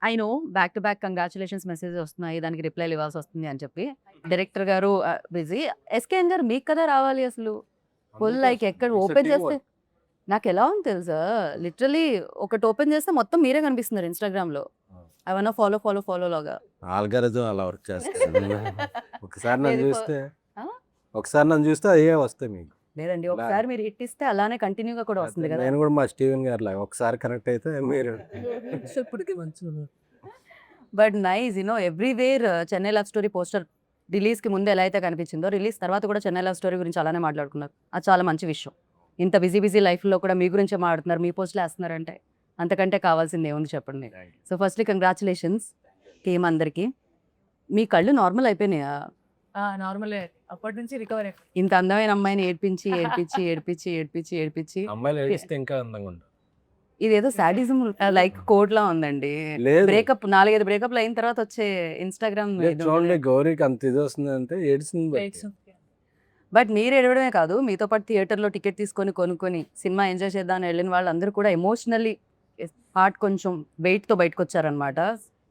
I know back to back congratulations message వస్తున్నాయి. దానికి రిప్లైలు ఇవ్వాల్సి వస్తుంది అని చెప్పి. డైరెక్టర్ గారు బిజీ. ఎస్‌కేఎన్ గారు మీకు కదా రావాలి అసలు. ఫుల్ లైక్ ఎక్కడ ఓపెన్ చేస్తే నాకెలా ఉంది తెలుసా? లిటరల్లీ ఒకటి ఓపెన్ చేస్తే మొత్తం మీరే కనిపిస్తున్నారు ఇన్‌స్టాగ్రామ్‌లో. ఏమన్నా ఫాలో, ఫాలో, ఫాలో లాగా. ఆల్గారిథం అలా వర్క్ చేస్తది. ఒకసారి నన్ను లేదు చూస్తే ఆ? ఒకసారి నన్ను చూస్తే అయ్యే వస్తాయి మీకు. లేదండి. ఒకసారి మీరు హిట్ ఇస్తే అలానే కంటిన్యూగా కూడా వస్తుంది కదా! నేను కూడా మా స్టీవెన్ గారిలాగా ఒకసారి కనెక్ట్ అయితే మీరు ఇప్పటికీ మంచిగా but nice everywhere Chennai love story poster రిలీజ్‌కి ముందు ఎలా అయితే కనిపించిందో, రిలీజ్ తర్వాత కూడా చెన్నై లవ్ స్టోరీ గురించి అలానే మాట్లాడుకున్నారు. అది చాలా మంచి విషయం. ఇంత బిజీ బిజీ లైఫ్‌లో కూడా మీ గురించే మాట్లాడుతున్నారు. మీ పోస్ట్‌లు ఏస్తున్నారంటే అంతకంటే కావాల్సింది ఏముంది చెప్పండి. సో ఫస్ట్‌లీ కంగ్రాచులేషన్స్ టీమ్ అందరికి. మీ కళ్ళు నార్మల్ అయిపోయినాయా? నార్మలే అప్పటి నుంచి రికవర్ అయిపోయింది. ఇంత అందమైన అమ్మాయిని ఏడ్పించి, ఏడ్పించి, ఏడ్పించి, ఏడ్పించి, ఏడ్పించి అమ్మాయిలు ఏడిస్తే ఇంకా అందంగా ఉంటారు. ఇదేదో సాడిజం లైక్ కోడ్‌లా ఉందండి. లేదు బ్రేకప్ 4, 5 బ్రేకప్‌లు అయిన తర్వాత వచ్చే ఇన్‌స్టాగ్రామ్ లేదు, ఇది చూడండి ఉంటది. గౌరీకి అంత ఇది వస్తుందంటే ఏడిసింది బట్టి. Lights. బట్ మీరు ఏడవడమే కాదు, మీతో పాటు థియేటర్‌లో టికెట్ తీసుకొని కొనుక్కొని సినిమా ఎంజాయ్ చేద్దాం అని వెళ్ళిన వాళ్ళందరూ కూడా ఎమోషనల్లీ హార్ట్ కొంచెం వెయిట్‌తో బయటకొచ్చారనమాట.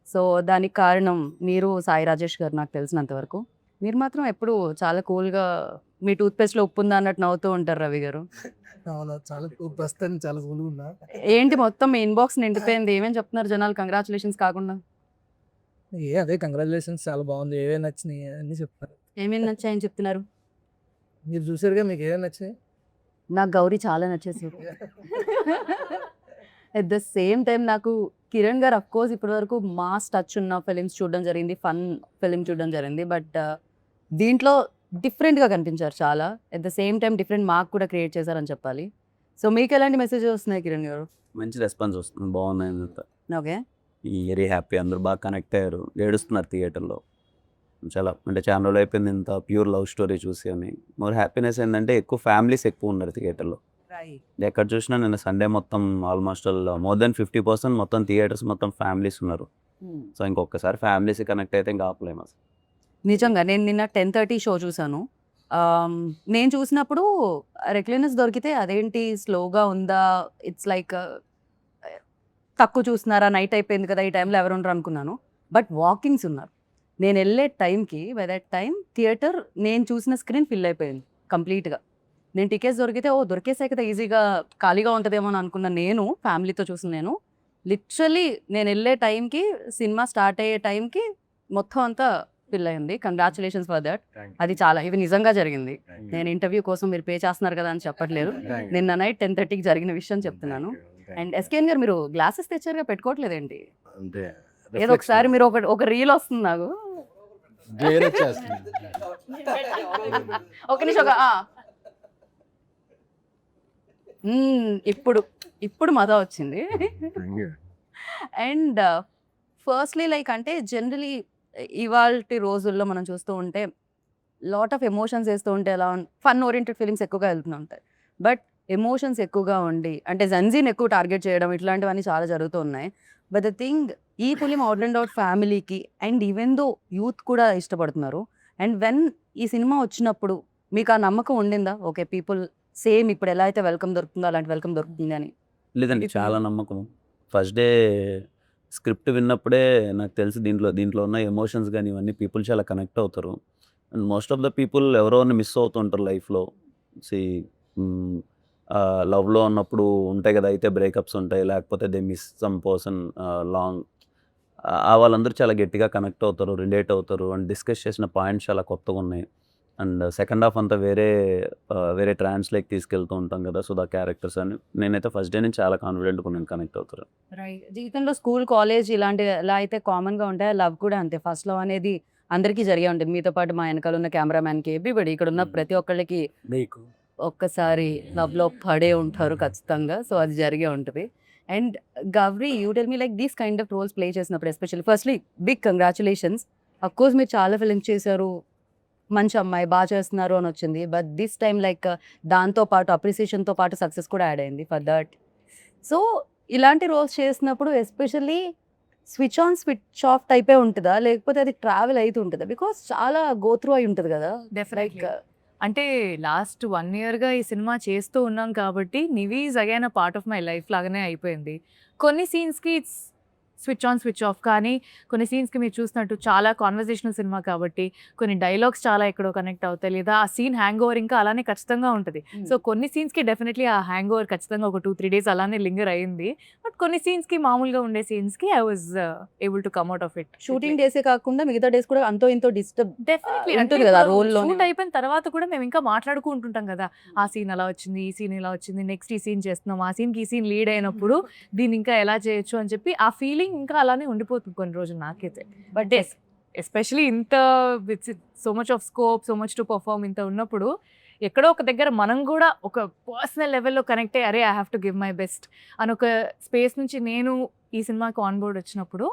సో దానికి కారణం మీరు, సాయి రాజేష్ గారు నాకు తెలిసినంత వరకు. మీరు మాత్రం ఎప్పుడు చాలా కూల్‌గా మీ టూత్ పేస్ట్‌లో ఉప్పు ఉందా అన్నట్టు నవ్వుతూ ఉంటారు రవి గారు. అవునా, చాలా ప్రస్తుతానికి చాలా కూల్గా ఉన్నా. ఏంటి మొత్తం మీ ఇన్బాక్స్ నిండిపోయింది. ఏమేం చెప్తున్నారు జనాలు కంగ్రాచులేషన్స్ కాకుండా? అదే కంగ్రాచులేషన్స్, చాలా బాగుంది, ఏవే నచ్చినాయి అన్నీ చెప్తారు. ఏమేమి నచ్చాయని చెప్తున్నారు? మీరు చూసారుగా, మీకు ఏవే నచ్చినాయి? నాకు గౌరీ చాలా నచ్చేసారు. ఎట్ ద సేమ్ టైం నాకు కిరణ్ గారు అఫ్కోర్స్ ఇప్పటివరకు మాస్ టచ్ ఉన్న ఫిలిమ్స్ చూడడం జరిగింది, ఫన్ ఫిలిం చూడడం జరిగింది. బట్ దీంట్లో డిఫరెంట్‌గా కనిపించారు చాలా. At the same time different mark కూడా క్రియేట్ చేశారని చెప్పాలి. సో మీకు ఎలాంటి మెసేజెస్ వస్తున్నాయి కిరణ్ గారు? మంచి రెస్పాన్స్ వస్తుంది, బాగున్నాయి అంతా. ఓకే. వెరీ హ్యాపీ, అందరూ బాగా కనెక్ట్ అయ్యారు, ఏడుస్తున్నారు థియేటర్లో. చాలా అంటే చాలా రోజులు అయిపోయింది ఇంత ప్యూర్ లవ్ స్టోరీ చూసి అని. మోర్ హ్యాపీనెస్ ఏంటంటే ఎక్కువ ఫ్యామిలీస్ ఎక్కువ ఉన్నారు థియేటర్లో. ఎక్కడ చూసినా నిన్న సండే మొత్తం ఆల్మోస్ట్ మోర్ దెన్ 50% మొత్తం థియేటర్స్ మొత్తం ఫ్యామిలీస్ ఉన్నారు. సో ఇంకొకసారి ఫ్యామిలీస్ కనెక్ట్ అయితే ఇంకా ఆపలేము అసలు. నిజంగా నేను నిన్న 10:30 షో చూసాను. నేను చూసినప్పుడు రెక్లెనెస్ దొరికితే అదేంటి స్లోగా ఉందా? ఇట్స్ లైక్ తక్కువ చూస్తున్నారా? నైట్ అయిపోయింది కదా! ఈ టైంలో ఎవరు ఉండరు అనుకున్నాను. బట్ వాకింగ్స్ ఉన్నారు. నేను వెళ్ళే టైంకి బై దట్ టైం థియేటర్ నేను చూసిన స్క్రీన్ ఫిల్ అయిపోయింది కంప్లీట్‌గా. నేను టికెట్స్ దొరికితే దొరికేసాయి కదా! ఈజీగా ఖాళీగా ఉంటదేమో అని అనుకున్న నేను, ఫ్యామిలీతో చూసిన నేను, లిటరల్లీ నేను వెళ్ళే టైంకి సినిమా స్టార్ట్ అయ్యే టైంకి మొత్తం అంతా ఫిల్ అయింది. Congratulations for that. అది చాలా ఇది నిజంగా జరిగింది. నేను ఇంటర్వ్యూ కోసం మీరు పే చేస్తున్నారు కదా అని చెప్పట్లేదు. నిన్న నైట్ 10:30కి జరిగిన విషయం చెప్తున్నాను. అండ్ ఎస్‌కేఎన్ గారు మీరు గ్లాసెస్ తెచ్చారుగా, పెట్టుకోవట్లేదేంటి? అంటే ఏదో ఒకసారి మీరు ఒక రీల్ వస్తుంది నాకు. గ్లేర్ వచ్చేస్తుంది. ఒక నిమిషం ఇప్పుడు మజా వచ్చింది. అండ్ ఫస్ట్‌లీ లైక్ అంటే జనరలీ ఇవాల్టి రోజుల్లో మనం చూస్తూ ఉంటే లాట్ ఆఫ్ ఎమోషన్స్ వేస్తూ ఉంటే ఎలా ఫన్ ఓరియెంటెడ్ ఫిలిమ్స్ ఎక్కువగా వెళ్తూ ఉంటాయి. బట్ ఎమోషన్స్ ఎక్కువగా ఉండి అంటే జెన్‌జీని ఎక్కువ టార్గెట్ చేయడం ఇట్లాంటివన్నీ చాలా జరుగుతూ ఉన్నాయి. బట్ ద థింగ్ ఈ ఫిలిం అవుట్ అండ్ అవుట్ ఫ్యామిలీకి అండ్ ఈవెన్ దో యూత్ కూడా ఇష్టపడుతున్నారు. అండ్ వెన్ ఈ సినిమా వచ్చినప్పుడు మీకు ఆ నమ్మకం ఉండిందా? ఓకే పీపుల్ సేమ్ ఇప్పుడు ఎలా అయితే వెల్కమ్ దొరుకుతుందో అలాంటి వెల్కమ్ దొరుకుతుంది అని? లేదండి, చాలా నమ్మకం. ఫస్ట్ డే స్క్రిప్ట్ విన్నప్పుడే నాకు తెలిసి దీంట్లో ఉన్న ఎమోషన్స్ కానీ ఇవన్నీ పీపుల్ చాలా కనెక్ట్ అవుతారు. And most of the people ఎవరో మిస్ అవుతుంటారు లైఫ్లో. సి లవ్లో ఉన్నప్పుడు ఉంటాయి కదా, అయితే బ్రేకప్స్ ఉంటాయి, లేకపోతే they miss some person long. వాళ్ళందరూ చాలా గట్టిగా కనెక్ట్ అవుతారు, రిలేట్ అవుతారు. అండ్ డిస్కస్ చేసిన పాయింట్స్ చాలా కొత్తగా ఉన్నాయి. అండ్ సెకండ్ హాఫ్ అంతా వేరే ట్రాన్స్లోకి తీసుకెళ్తూ ఉంటాం కదా, సో ద క్యారెక్టర్స్ అని నేనైతే ఫస్ట్ డే నుంచి చాలా కాన్ఫిడెంట్గా నేను కనెక్ట్ అవుతారు. రైట్. జీవితంలో స్కూల్, కాలేజ్ ఇలాంటివి ఎలా అయితే కామన్‌గా ఉంటాయో లవ్ కూడా అంతే. ఫస్ట్ లవ్ అనేది అందరికీ జరిగే ఉంటుంది. మీతో పాటు మా వెనకాల ఉన్న కెమెరామ్యాన్‌కి, ఎవ్రీబడి ఇక్కడ ఉన్న ప్రతి ఒక్కళ్ళకి నీకు ఒక్కసారి లవ్‌లో పడే ఉంటారు ఖచ్చితంగా. సో అది జరిగే ఉంటది. And Gauri you tell me like these kind of roles play చేసినప్పుడు especially firstly big congratulations. Of course మీరు చాలా ఫిల్మ్స్ చేశారు. మంచి అమ్మాయి చేస్తున్నారు అని వచ్చింది. బట్ దిస్ టైమ్ లైక్ దాంతో పాటు అప్రిసియేషన్‌తో పాటు సక్సెస్ కూడా యాడ్ అయింది ఫర్ దట్. సో ఇలాంటి రోల్స్ చేసినప్పుడు especially switch on, switch off టైపే ఉంటదా? లేకపోతే అది ట్రావెల్ అయితుంటదా? బికాజ్ చాలా గో త్రూ అయి ఉంటది కదా! డెఫినెట్లీ. లైక్ అంటే లాస్ట్ 1 ఇయర్‌గా ఈ సినిమా చేస్తూ ఉన్నాం కాబట్టి 'Nivi is again a part of my life' లాగానే అయిపోయింది. కొన్ని సీన్స్‌కి it's switch on switch off. కానీ కొన్ని సీన్స్కి మీరు చూసినట్టు చాలా కాన్వర్జేషనల్ సినిమా కాబట్టి కొన్ని డైలాగ్స్ చాలా ఎక్కడో కనెక్ట్ అవుతాయి, లేదా ఆ సీన్ హ్యాంగ్ ఓవర్ ఇంకా అలానే ఖచ్చితంగా ఉంటుంది. సో కొన్ని సీన్స్కి డెఫినెట్లీ ఆ హ్యాంగ్ ఓవర్ ఖచ్చితంగా ఒక 2-3 డేస్ అలానే లింగర్ అయింది. బట్ కొన్ని సీన్స్కి మామూలుగా ఉండే సీన్స్కి I was able to come out of it. Shooting డేసే కాకుండా మిగతా డేస్ కూడా అంతో ఇంతో డిస్టర్బ్ డెఫినెట్లీ ఉంటుంది కదా రోల్ లో. షూట్ అయిపోయిన తర్వాత కూడా మేము ఇంకా మాట్లాడుకుంటుంటాం కదా, ఆ సీన్ అలా వచ్చింది, ఈ సీన్ ఇలా వచ్చింది, నెక్స్ట్ ఈ సీన్ చేస్తున్నాం, ఆ సీన్కి ఈ సీన్ లీడ్ అయినప్పుడు దీన్ని ఇంకా ఎలా చేయొచ్చు అని చెప్పి ఆ ఫీలింగ్ ఇంకా అలానే ఉండిపోతుంది కొన్ని రోజులు నాకైతే. బట్ ఎస్పెషలీ ఇంత with so much of scope, so much to perform ఇంత ఉన్నప్పుడు ఎక్కడో ఒక దగ్గర మనం కూడా ఒక పర్సనల్ లెవెల్లో కనెక్ట్ అయ్యి అరే I have to give my best అని ఒక స్పేస్ నుంచి నేను ఈ సినిమాకి ఆన్ బోర్డ్ వచ్చినప్పుడు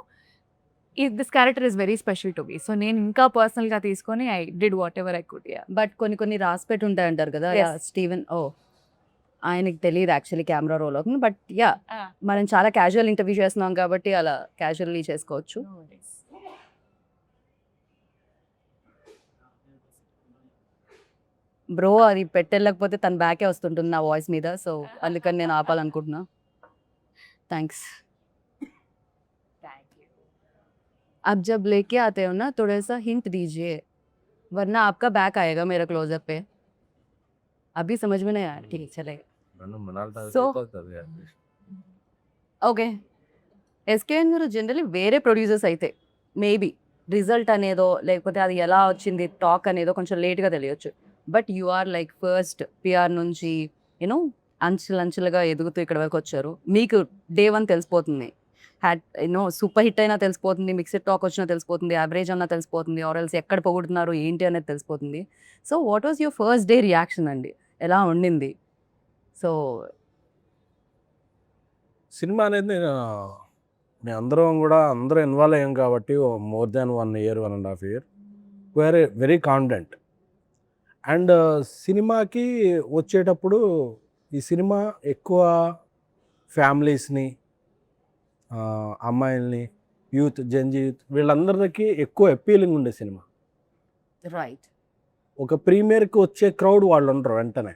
this character is very special to me. So నేను ఇంకా పర్సనల్గా తీసుకొని I did what ever I could. But కొన్ని రాసి పెట్టి ఉంటాయి అంటారు కదా Yes. స్టీవెన్. ఆయనకి తెలియదు యాక్చువల్లీ కెమెరా రోల్ అవుతుంది. బట్ యా మనం చాలా క్యాజువల్ ఇంటర్వ్యూ చేస్తున్నాం కాబట్టి అలా క్యాజువల్లీ చేసుకోవచ్చు. బ్రో అది పెట్టలేకపోతే తన బ్యాకే వస్తుంటుంది నా వాయిస్ మీద, సో అందుకని నేను ఆపాలనుకుంటున్నా. థ్యాంక్స్. अब जब लेके आते हो ना थोड़ा सा हिंट दीजिए वरना आपका बैक आएगा मेरा क्लोजअप पे. अभी समझ में नहीं आया. ठीक है चलेगा. So- ఓకే ఎస్కేఎన్ గారు జనరల్లీ వేరే ప్రొడ్యూసర్స్ అయితే మేబీ రిజల్ట్ అనేదో లేకపోతే అది ఎలా వచ్చింది టాక్ అనేదో కొంచెం లేట్గా తెలియచ్చు. But you are like first PR నుంచి యూనో అంచెలంచెలుగా ఎదుగుతూ ఇక్కడ వరకు వచ్చారు. మీకు డే 1 తెలిసిపోతుంది, సూపర్ హిట్ అయినా తెలిసిపోతుంది, మిక్స్డ్ టాక్ వచ్చినా తెలిసిపోతుంది, యావరేజ్ అన్నా తెలిసిపోతుంది, ఆర్ఎల్స్ ఎక్కడ పొగుడుతున్నారు ఏంటి అనేది తెలిసిపోతుంది. So what was your first day reaction అండి, ఎలా ఉండింది? సో సినిమా అనేది నేను అందరూ ఇన్వాల్వ్ అయ్యాం కాబట్టి more than 1 year 1.5 year were very confident. And సినిమాకి వచ్చేటప్పుడు ఈ సినిమా ఎక్కువ ఫ్యామిలీస్ని, అమ్మాయిల్ని, యూత్, జెన్జీ యూత్ వీళ్ళందరికీ ఎక్కువ అపీలింగ్ ఉండే సినిమా. రైట్. ఒక ప్రీమియర్కి వచ్చే క్రౌడ్ వాళ్ళు ఉండరు వెంటనే.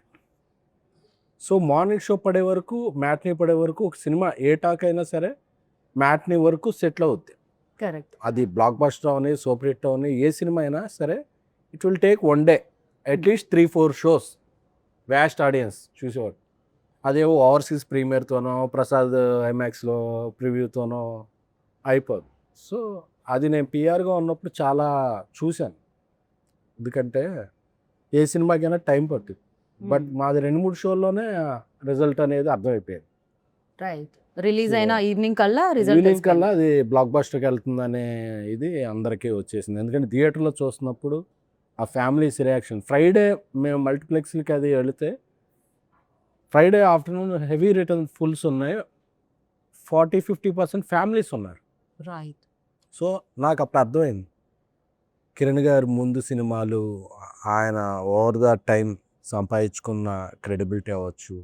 సో మార్నింగ్ షో పడే వరకు, మ్యాట్నీ పడే వరకు ఒక సినిమా ఏ టాక్ అయినా సరే మ్యాట్నీ వరకు సెటిల్ అవుద్ది. కరెక్ట్. అది బ్లాక్ బస్టర్ అవని, సూపర్ హిట్ అవని, ఏ సినిమా అయినా సరే it will take 1 day at least 3-4 shows vast audience చూసేవాడు. అదేవో ఓవర్సీస్ ప్రీమియర్తోనో ప్రసాద్ ఐమాక్స్లో ప్రివ్యూతోనో అయిపోదు. సో అది నేను పిఆర్గా ఉన్నప్పుడు చాలా చూశాను. ఎందుకంటే ఏ సినిమాకైనా టైం పడుతుంది. బట్ మాది 2-3 షోల్లోనే రిజల్ట్ అనేది అర్థమైపోయింది. రైట్. రిలీజ్ అయిన ఈవినింగ్ కల్లా ఈవినింగ్ రిజల్ట్ కల్లా అది బ్లాక్ బస్టర్కి వెళ్తుందనే ఇది అందరికీ వచ్చేసింది. ఎందుకంటే థియేటర్లో చూస్తున్నప్పుడు ఆ ఫ్యామిలీస్ రియాక్షన్. ఫ్రైడే మేము మల్టీప్లెక్స్లకి అది వెళితే Friday afternoon heavy return fulls ఉన్నాయి, 40-50% ఫ్యామిలీస్ ఉన్నారు. రైట్. సో నాకు అప్పుడు అర్థమైంది కిరణ్ గారు ముందు సినిమాలు, ఆయన ఓవర్ ద టైం సంపాదించుకున్న క్రెడిబిలిటీ అవ్వచ్చు,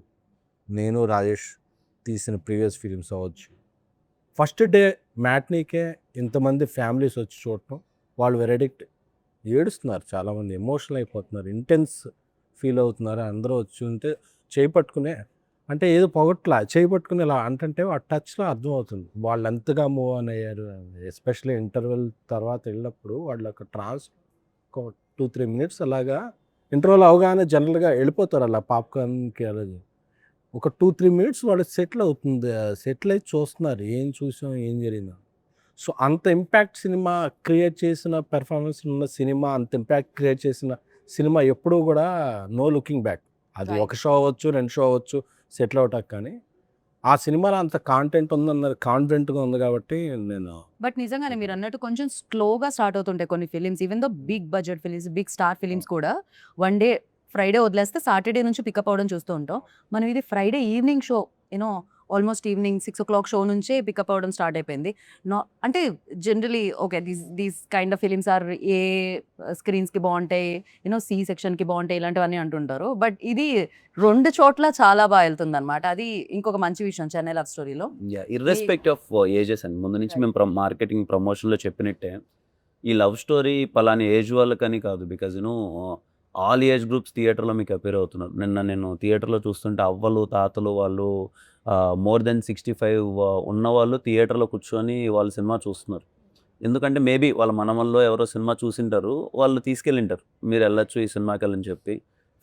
నేను రాజేష్ తీసిన ప్రీవియస్ ఫిలిమ్స్ అవ్వచ్చు, ఫస్ట్ డే మ్యాట్నీకే ఇంతమంది ఫ్యామిలీస్ వచ్చి చూడటం, వాళ్ళు వెరడిక్ట్ ఏడుస్తున్నారు, చాలామంది ఎమోషనల్ అయిపోతున్నారు, ఇంటెన్స్ ఫీల్ అవుతున్నారు. అందరూ వచ్చి ఉంటే చేయి పట్టుకునే, అంటే ఏదో పొగట్లా చేయి పట్టుకుని ఇలా అంటే ఆ టచ్లో అర్థమవుతుంది వాళ్ళు ఎంతగా మూవ్ ఆన్ అయ్యారు. ఎస్పెషల్లీ ఇంటర్వెల్ తర్వాత వెళ్ళినప్పుడు వాళ్ళు ఒక ఒక 2-3 minutes అలాగా ఇంటర్వెల్ అవగానే జనరల్గా వెళ్ళిపోతారు అలా పాప్కార్న్కి. అలాగే ఒక 2-3 minutes వాళ్ళు సెటిల్ అవుతుంది, సెటిల్ అయి చూస్తున్నారు ఏం చూసాం ఏం జరిగిందో. సో అంత ఇంపాక్ట్ సినిమా క్రియేట్ చేసిన పెర్ఫార్మెన్స్ ఉన్న సినిమా, అంత ఇంపాక్ట్ క్రియేట్ చేసిన సినిమా ఎప్పుడూ కూడా నో లుకింగ్ బ్యాక్. అది ఒక షో అవ్వచ్చు, 2 షో అవ్వచ్చు, సెటిల్ అవుటాక. కానీ ఆ సినిమాలో అంత కాంటెంట్ ఉందన్నది కాన్ఫిడెంట్గా ఉంది కాబట్టి నేను. బట్ నిజంగానే మీరు అన్నట్టు కొంచెం స్లోగా స్టార్ట్ అవుతుంటాయి కొన్ని films, even though big budget films, big star films కూడా. వన్ డే ఫ్రైడే వదిలేస్తే సాటర్డే నుంచి పికప్ అవ్వడం చూస్తూ ఉంటాం మనం. ఇది Friday evening show, you know almost evening 6 o'clock show నుంచే పికప్ అవ్వడం స్టార్ట్ అయిపోయింది. అంటే generally okay these kind of films are A స్క్రీన్స్కి బాగుంటాయి, యూనో సి సెక్షన్కి బాగుంటాయి ఇలాంటివన్నీ అంటుంటారు. బట్ ఇది 2 చోట్ల చాలా బాగా వెళ్తుంది అనమాట. అది ఇంకొక మంచి విషయం చెన్నై లవ్ స్టోరీలో. ఇర్రెస్పెక్టివ్ ఆఫ్ ఏజెస్ అండి. ముందు నుంచి మేము మార్కెటింగ్ ప్రమోషన్లో చెప్పినట్టే ఈ లవ్ స్టోరీ పలాని ఏజ్ వాళ్ళకని కాదు, బికాజ్ ఆల్ ఏజ్ గ్రూప్స్ థియేటర్లో మీకు అపేర్ అవుతున్నారు. నిన్న నేను థియేటర్లో చూస్తుంటే అవ్వలు తాతలు వాళ్ళు మోర్ దెన్ 65 ఉన్నవాళ్ళు థియేటర్లో కూర్చొని వాళ్ళు సినిమా చూస్తున్నారు. ఎందుకంటే మేబీ వాళ్ళ మనవల్లో ఎవరో సినిమా చూసింటారు, వాళ్ళు తీసుకెళ్ళింటారు మీరు వెళ్ళొచ్చు ఈ సినిమాకి వెళ్ళని చెప్పి.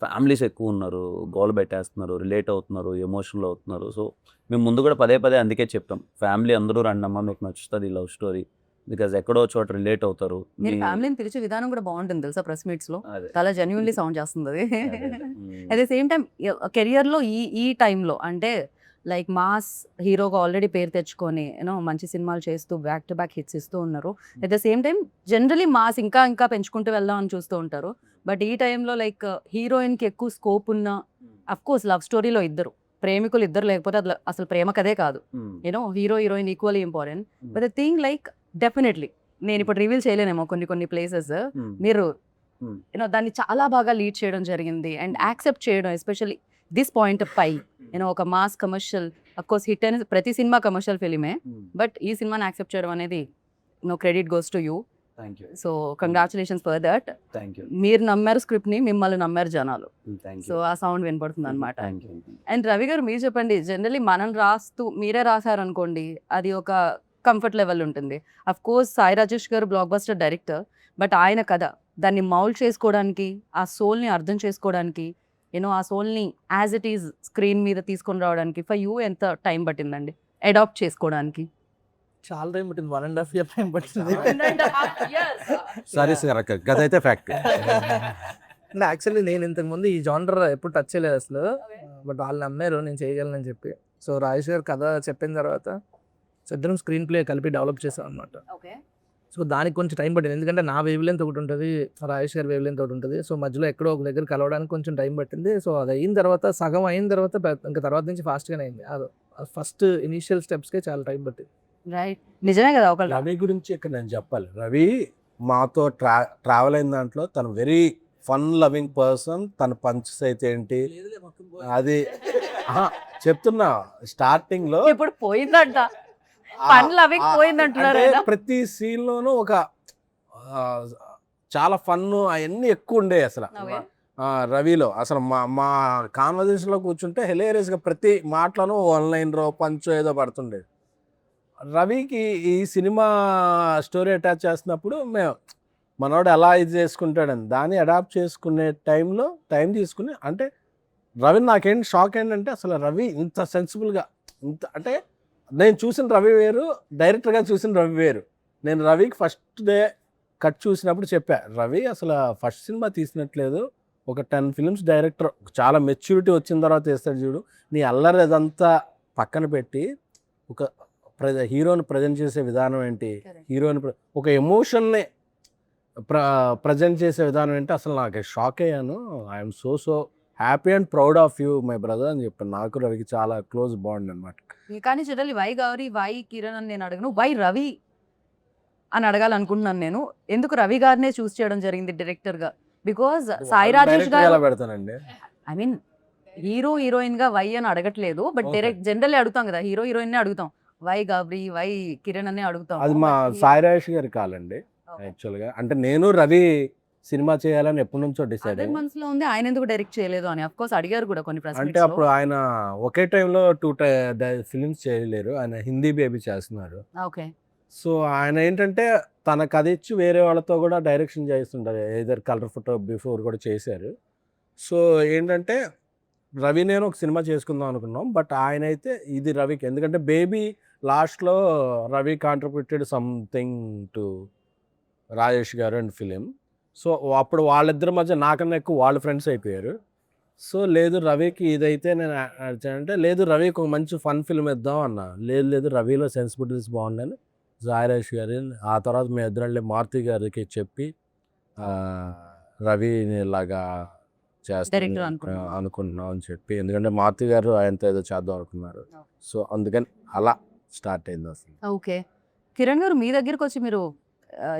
ఫ్యామిలీస్ ఎక్కువ ఉన్నారు, గోల పెట్టేస్తున్నారు, రిలేట్ అవుతున్నారు, ఎమోషనల్ అవుతున్నారు. సో మేము ముందు కూడా పదే పదే అందుకే చెప్పాం, ఫ్యామిలీ అందరూ రండమ్మా, మీకు నచ్చుతుంది లవ్ స్టోరీ, బికాజ్ ఎక్కడో చోట రిలేట్ అవుతారు. మీరు మీ- ఫ్యామిలీని పిలిచే విధానం కూడా బాగుంటుంది తెలుసా ప్రెస్ మీట్స్ లో. అదే. చాలా జెన్యున్లీ సౌండ్ చేస్తుంది అది. అదే. At the same time career లో ఈ టైంలో అంటే లైక్ మాస్ హీరోగా ఆల్రెడీ పేరు తెచ్చుకొని యూనో మంచి సినిమాలు చేస్తూ బ్యాక్ టు బ్యాక్ హిట్స్ ఇస్తూ ఉన్నారు. At the same time generally mass ఇంకా పెంచుకుంటూ వెళ్దాం అని చూస్తూ ఉంటారు. బట్ ఈ టైంలో లైక్ హీరోయిన్ కి ఎక్కువ స్కోప్ ఉన్న, అఫ్ కోర్స్ లవ్ స్టోరీలో ఇద్దరు ప్రేమికులు ఇద్దరు లేకపోతే అది అసలు ప్రేమ కదే కాదు. మ్మ్. You know hero heroine equally important. Hmm. But the thing like definitely నేను ఇప్పుడు రివీల్ చేయలేనేమో కొన్ని ప్లేసెస్ మ్మ్. మీరు Hmm. యూనో దాన్ని చాలా బాగా లీడ్ చేయడం జరిగింది అండ్ యాక్సెప్ట్ చేయడం, ఎస్పెషల్లీ దిస్ పాయింట్ పై యూనో ఒక mass commercial, of course hit అనేది ప్రతి సినిమా కమర్షియల్ ఫిలిమే, మ్మ్. బట్ ఈ సినిమాని యాక్సెప్ట్ చేయడం అనేది no credit goes to you. Thank you. So congratulations for that. Thank you. మీరు నమ్మారు స్క్రిప్ట్ ని, మిమ్మల్ని నమ్మారు జనాలు. Thank so you. ఆ సౌండ్ వినపడుతుంది అనమాట. Thank you. అండ్ రవి గారు మీరు చెప్పండి, జనరలీ మనం రాస్తూ మీరే రాశారనుకోండి అది ఒక కంఫర్ట్ లెవెల్ ఉంటుంది. అఫ్ కోర్స్ సాయి రాజేష్ గారు బ్లాక్ బస్టర్ డైరెక్టర్, బట్ ఆయన కథ దాన్ని మౌల్డ్ చేసుకోవడానికి, ఆ సోల్ని అర్థం చేసుకోవడానికి, యూనో ఆ సోల్ని యాజ్ ఇట్ ఈజ్ స్క్రీన్ మీద తీసుకొని రావడానికి ఫర్ యూ ఎంత టైం పట్టిందండి అడాప్ట్ చేసుకోవడానికి? చాలా టైం పట్టింది, 1.5 year టైం పట్టింది. సరే సార్, గదైతే ఫ్యాక్ట్. అంటే యాక్చువల్లీ నేను ఇంతకుముందు ఈ జానర్ ఎప్పుడు టచ్ చేయలేదు అసలు, బట్ వాళ్ళు నమ్మారు నేను చేయగలనని చెప్పి. సో రాజేష్ గారు కథ చెప్పిన తర్వాత ఇద్దరం స్క్రీన్ ప్లే కలిపి డెవలప్ చేసాం అనమాట. ఓకే. సో దానికి కొంచెం టైం పట్టింది, ఎందుకంటే నా వేవ్ లెంత్ ఒకటి ఉంటుంది, రాజేష్ గారి వేవ్ లెంత్ ఒకటి ఉంటుంది. సో మధ్యలో ఎక్కడో ఒక దగ్గర కలవడానికి కొంచెం టైం పట్టింది. సో అది అయిన తర్వాత, సగం అయిన తర్వాత ఇంకా తర్వాత నుంచి ఫాస్ట్గానే అయింది. ఫస్ట్ ఇనీషియల్ స్టెప్స్కే చాలా టైం పట్టింది. రైట్, నిజమే కదా. ఒక రవి గురించి ఇక్కడ నేను చెప్పాలి. రవి మాతో ట్రావెల్ అయిన దాంట్లో తను వెరీ ఫన్ లవింగ్ పర్సన్. తన పంచెస్ అయితే ఏంటి అది చెప్తున్నా స్టార్టింగ్ లో ఇప్పుడు పోయిందంట, ఫన్ లవింగ్ పోయిందంటున్నారు అంటే కదా. ప్రతి సీన్ లోనూ ఒక చాలా ఫన్ అవన్నీ ఎక్కువ ఉండే అసలు. Okay. రవిలో అసలు మా కాన్వర్జేషన్ లో కూర్చుంటే హిలేరియస్ గా ప్రతి మాటలను ఆన్లైన్ రో పంచో ఏదో పడుతుండే. రవికి ఈ సినిమా స్టోరీ అటాచ్ చేస్తున్నప్పుడు మేము మనోడు ఎలా ఇది చేసుకుంటాడని దాన్ని అడాప్ట్ చేసుకునే టైంలో టైం తీసుకుని, అంటే రవి నాకేంటి షాక్ ఏంటంటే అసలు రవి ఇంత సెన్సిబుల్గా, ఇంత అంటే నేను చూసిన రవి వేరు, డైరెక్టర్గా చూసిన రవి వేరు. నేను రవికి ఫస్ట్ డే కట్ చూసినప్పుడు చెప్పా, రవి అసలు ఫస్ట్ సినిమా తీసినట్లేదు, ఒక 10 films డైరెక్టర్ చాలా మెచ్యూరిటీ వచ్చిన తర్వాత వేస్తాడు చూడు, నీ అల్లరి అదంతా పక్కన పెట్టి ఒక హీరోని ప్రజెంట్ చేసే విధానం ఏంటి, హీరోని ఒక ఎమోషన్ని ప్రజెంట్ చేసే విధానం ఏంటి, అసలు నాకు షాక్ అయ్యాను. I'm so happy and proud of you my brother అని చెప్పాను. నాకు రవికి చాలా క్లోజ్ బాండ్ అనమాట. కానీ generally why Gauri, why Kiran అని నేను అడగను, వై రవి అని అడగాలనుకుంటున్నాను నేను. ఎందుకు రవి గారినే చూస్ చేయడం జరిగింది డైరెక్టర్ గా? బికాజ్ సాయి రాజేష్ Director ఎలా గారు, పెడతానండి? ఐ మీన్ హీరో హీరోయిన్ గా వై అని అడగట్లేదు, బట్ Okay. డైరెక్ట్ జనరల్లీ అడుగుతాం కదా, హీరో హీరోయిన్ నే అడుగుతాం, వై గౌరీ, వై కిరణ్ అనే అడుగుతాం. అది మా సాయి రాజేష్ గారి కాలండి యాక్చువల్గా. అంటే నేను రవి సినిమా చేయాలని ఎప్పటి నుంచో డిసైడ్ అయ్యాను. మనసులో ఉంది, ఆయన ఎందుకు డైరెక్ట్ చేయలేదు అని. అఫ్ కోర్స్ అడిగారు కూడా కొన్ని అంటే ప్రశ్నలు. అప్పుడు ఆయన ఒకే టైంలో 2 ఫిలిమ్స్ చేయలేరు, ఆయన హిందీ బేబీ చేస్తున్నారు. ఓకే. సో ఆయన ఏంటంటే తన కథ ఇచ్చి వేరే వాళ్ళతో కూడా డైరెక్షన్ చేస్తుంటారు, ఏదర్ కలర్ ఫోటో బిఫోర్ కూడా చేశారు. సో ఏంటంటే రవి నేను ఒక సినిమా చేసుకుందాం అనుకున్నాం, బట్ ఆయన అయితే ఇది రవికి, ఎందుకంటే బేబీ లాస్ట్లో Ravi contributed something to Rajesh గారు అండ్ ఫిలిం. సో అప్పుడు వాళ్ళిద్దరి మధ్య నాకన్నా ఎక్కువ వాళ్ళ ఫ్రెండ్స్ అయిపోయారు. సో లేదు రవికి ఇదైతే నేను అంటే లేదు రవికి ఒక మంచి ఫన్ ఫిల్మ్ ఇద్దాం అన్న, లేదు రవిలో సెన్సిబిలిటీస్ బాగుందని సాయిరాజ్ గారి, ఆ తర్వాత మేము ఇద్దరు మారుతి గారికి చెప్పి రవిని ఇలాగా Director చేస్తాను అనుకుంటున్నాం అని చెప్పి, ఎందుకంటే మారుతి గారు ఆయనతో ఏదో చేద్దాం అనుకున్నారు. సో అందుకని అలా స్టార్ట్ అయింది అసలు. ఓకే. కిరణ్ గారు మీ దగ్గరికి వచ్చి మీరు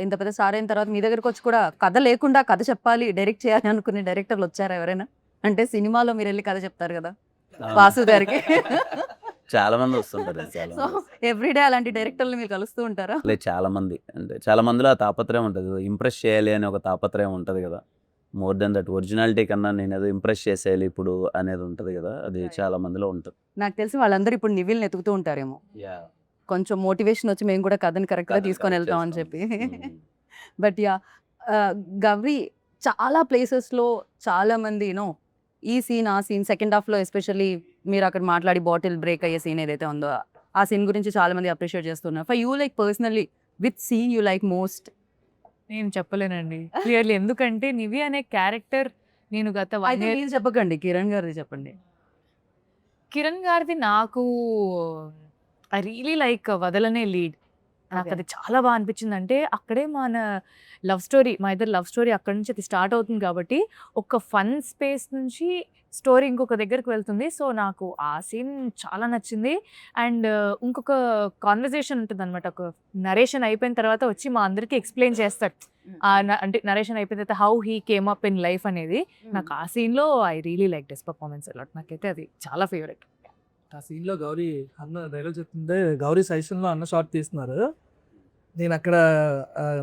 ఇంత పెద్ద స్టార్ అయిన తర్వాత మీ దగ్గరికి వచ్చి కూడా కథ లేకుండా కథ చెప్పాలి, డైరెక్ట్ చేయాలి అనుకునే డైరెక్టర్లు వచ్చారా ఎవరైనా? అంటే సినిమాలో మీరు వెళ్ళి కథ చెప్తారు కదా వాసు గారికి. చాలా మంది వస్తుంటారు. చాలా సో ఎవ్రీడే అలాంటి డైరెక్టర్లు మీరు కలుస్తూ ఉంటారా? లేదు, చాలా మంది, అంటే చాలా మందిలో ఆ తాపత్రయం ఉంటుంది, ఇంప్రెస్ చేయాలి అని ఒక తాపత్రయం ఉంటుంది కదా. మోర్ దెన్ దట్ ఒరిజినాలిటీ కన్నా నేను ఏదో ఇంప్రెస్ చేసేయాలి ఇప్పుడు అనేది ఉంటుంది కదా, అది Right. చాలా మందిలో ఉంటుంది. నాకు తెలిసి వాళ్ళందరూ ఇప్పుడు నివిల్ని ఎతుకుతూ ఉంటారేమో, కొంచెం మోటివేషన్ వచ్చి మేము కూడా కథని కరెక్ట్గా తీసుకొని వెళ్తాం అని చెప్పి. బట్ యా, గౌరీ చాలా ప్లేసెస్లో చాలా మంది యూనో ఈ సీన్ ఆ సీన్ సెకండ్ హాఫ్లో ఎస్పెషల్లీ మీరు అక్కడ మాట్లాడి బాటిల్ బ్రేక్ అయ్యే సీన్ ఏదైతే ఉందో ఆ సీన్ గురించి చాలా మంది అప్రిషియేట్ చేస్తున్నారు. For you like personally with scene you like most? నేను చెప్పలేనండి క్లియర్లీ, ఎందుకంటే నివి అనే క్యారెక్టర్ నేను గత 1 అయితే year మీరు చెప్పకండి, కిరణ్ గారిది చెప్పండి. కిరణ్ గారిది నాకు ఐ రియలీ లైక్ వదలనే లీడ్. నాకు Okay. అది చాలా బాగా అనిపించింది. అంటే అక్కడే మన లవ్ స్టోరీ, మా ఇద్దరు లవ్ స్టోరీ అక్కడ నుంచి అది స్టార్ట్ అవుతుంది కాబట్టి ఒక ఫన్ స్పేస్ నుంచి స్టోరీ ఇంకొక దగ్గరికి వెళ్తుంది. సో నాకు ఆ సీన్ చాలా నచ్చింది. అండ్ ఇంకొక కాన్వర్జేషన్ ఉంటుంది అనమాట, ఒక నరేషన్ అయిపోయిన తర్వాత వచ్చి మా అందరికీ ఎక్స్ప్లెయిన్ చేస్తాడు. అంటే నరేషన్ అయిపోయిన తర్వాత how he came up in life అనేది నాకు ఆ సీన్లో I really like this performance a lot. నాకైతే అది చాలా ఫేవరెట్. ఆ సీన్లో గౌరీ అన్న డైలాగ్ చెప్తుంటే గౌరీ సజెషన్లో అన్న షార్ట్ తీస్తున్నారు. నేను అక్కడ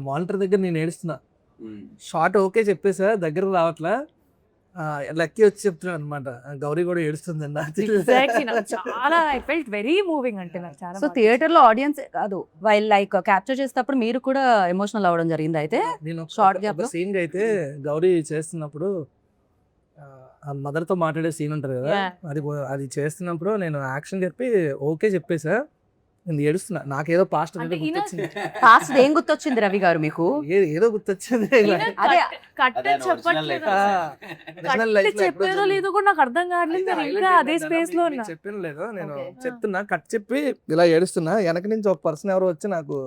మానిటర్ దగ్గర నేను ఏడుస్తున్నా. షార్ట్ ఓకే చెప్పేసా, దగ్గర రావట్లా. లక్కీ వచ్చి చెప్తున్నాడు అనమాట, గౌరీ కూడా ఏడుస్తుంది అన్న. ఎగ్జాక్ట్లీ, నాకు చాలా ఐ ఫెల్ట్ వెరీ మూవింగ్. అంటే నాకు చాలా సో థియేటర్లో ఆడియన్స్ కాదు, వైల్ లైక్ క్యాప్చర్ చేసేటప్పుడు మీరు కూడా ఎమోషనల్ అవ్వడం జరిగింది అయితే? నేను Short gap లో? సీన్ అయితే గౌరీ చేస్తున్నప్పుడు ఆ మదర్తో మాట్లాడే సీన్ ఉంటుంది కదా, Yeah. అది చేస్తున్నప్పుడు నేను యాక్షన్ చెప్పి ఓకే చెప్పేసా, నేను ఏడుస్తున్నా. నాకేదో పాస్ట్ అంటే గుర్తొచ్చింది. ఫాస్ట్ ఏం గుర్తొచ్చింది రవి గారు మీకు? ఏదో గుర్తొచ్చింది. అదే. కట్ అదే చెప్పట్లేదు. Original life లో ఎప్పుడో చెప్పేదో లేదో కూడా నాకు అర్థం కావట్లేదు. నేను ఇంకా అదే స్పేస్ లో ఉన్నా. చెప్పాను లేదు, నేను Okay. చెప్తున్నా కట్ చెప్పి ఇలా ఏడుస్తున్నా. వెనక నుంచి ఒక పర్సన్ ఎవరో వచ్చి నాకు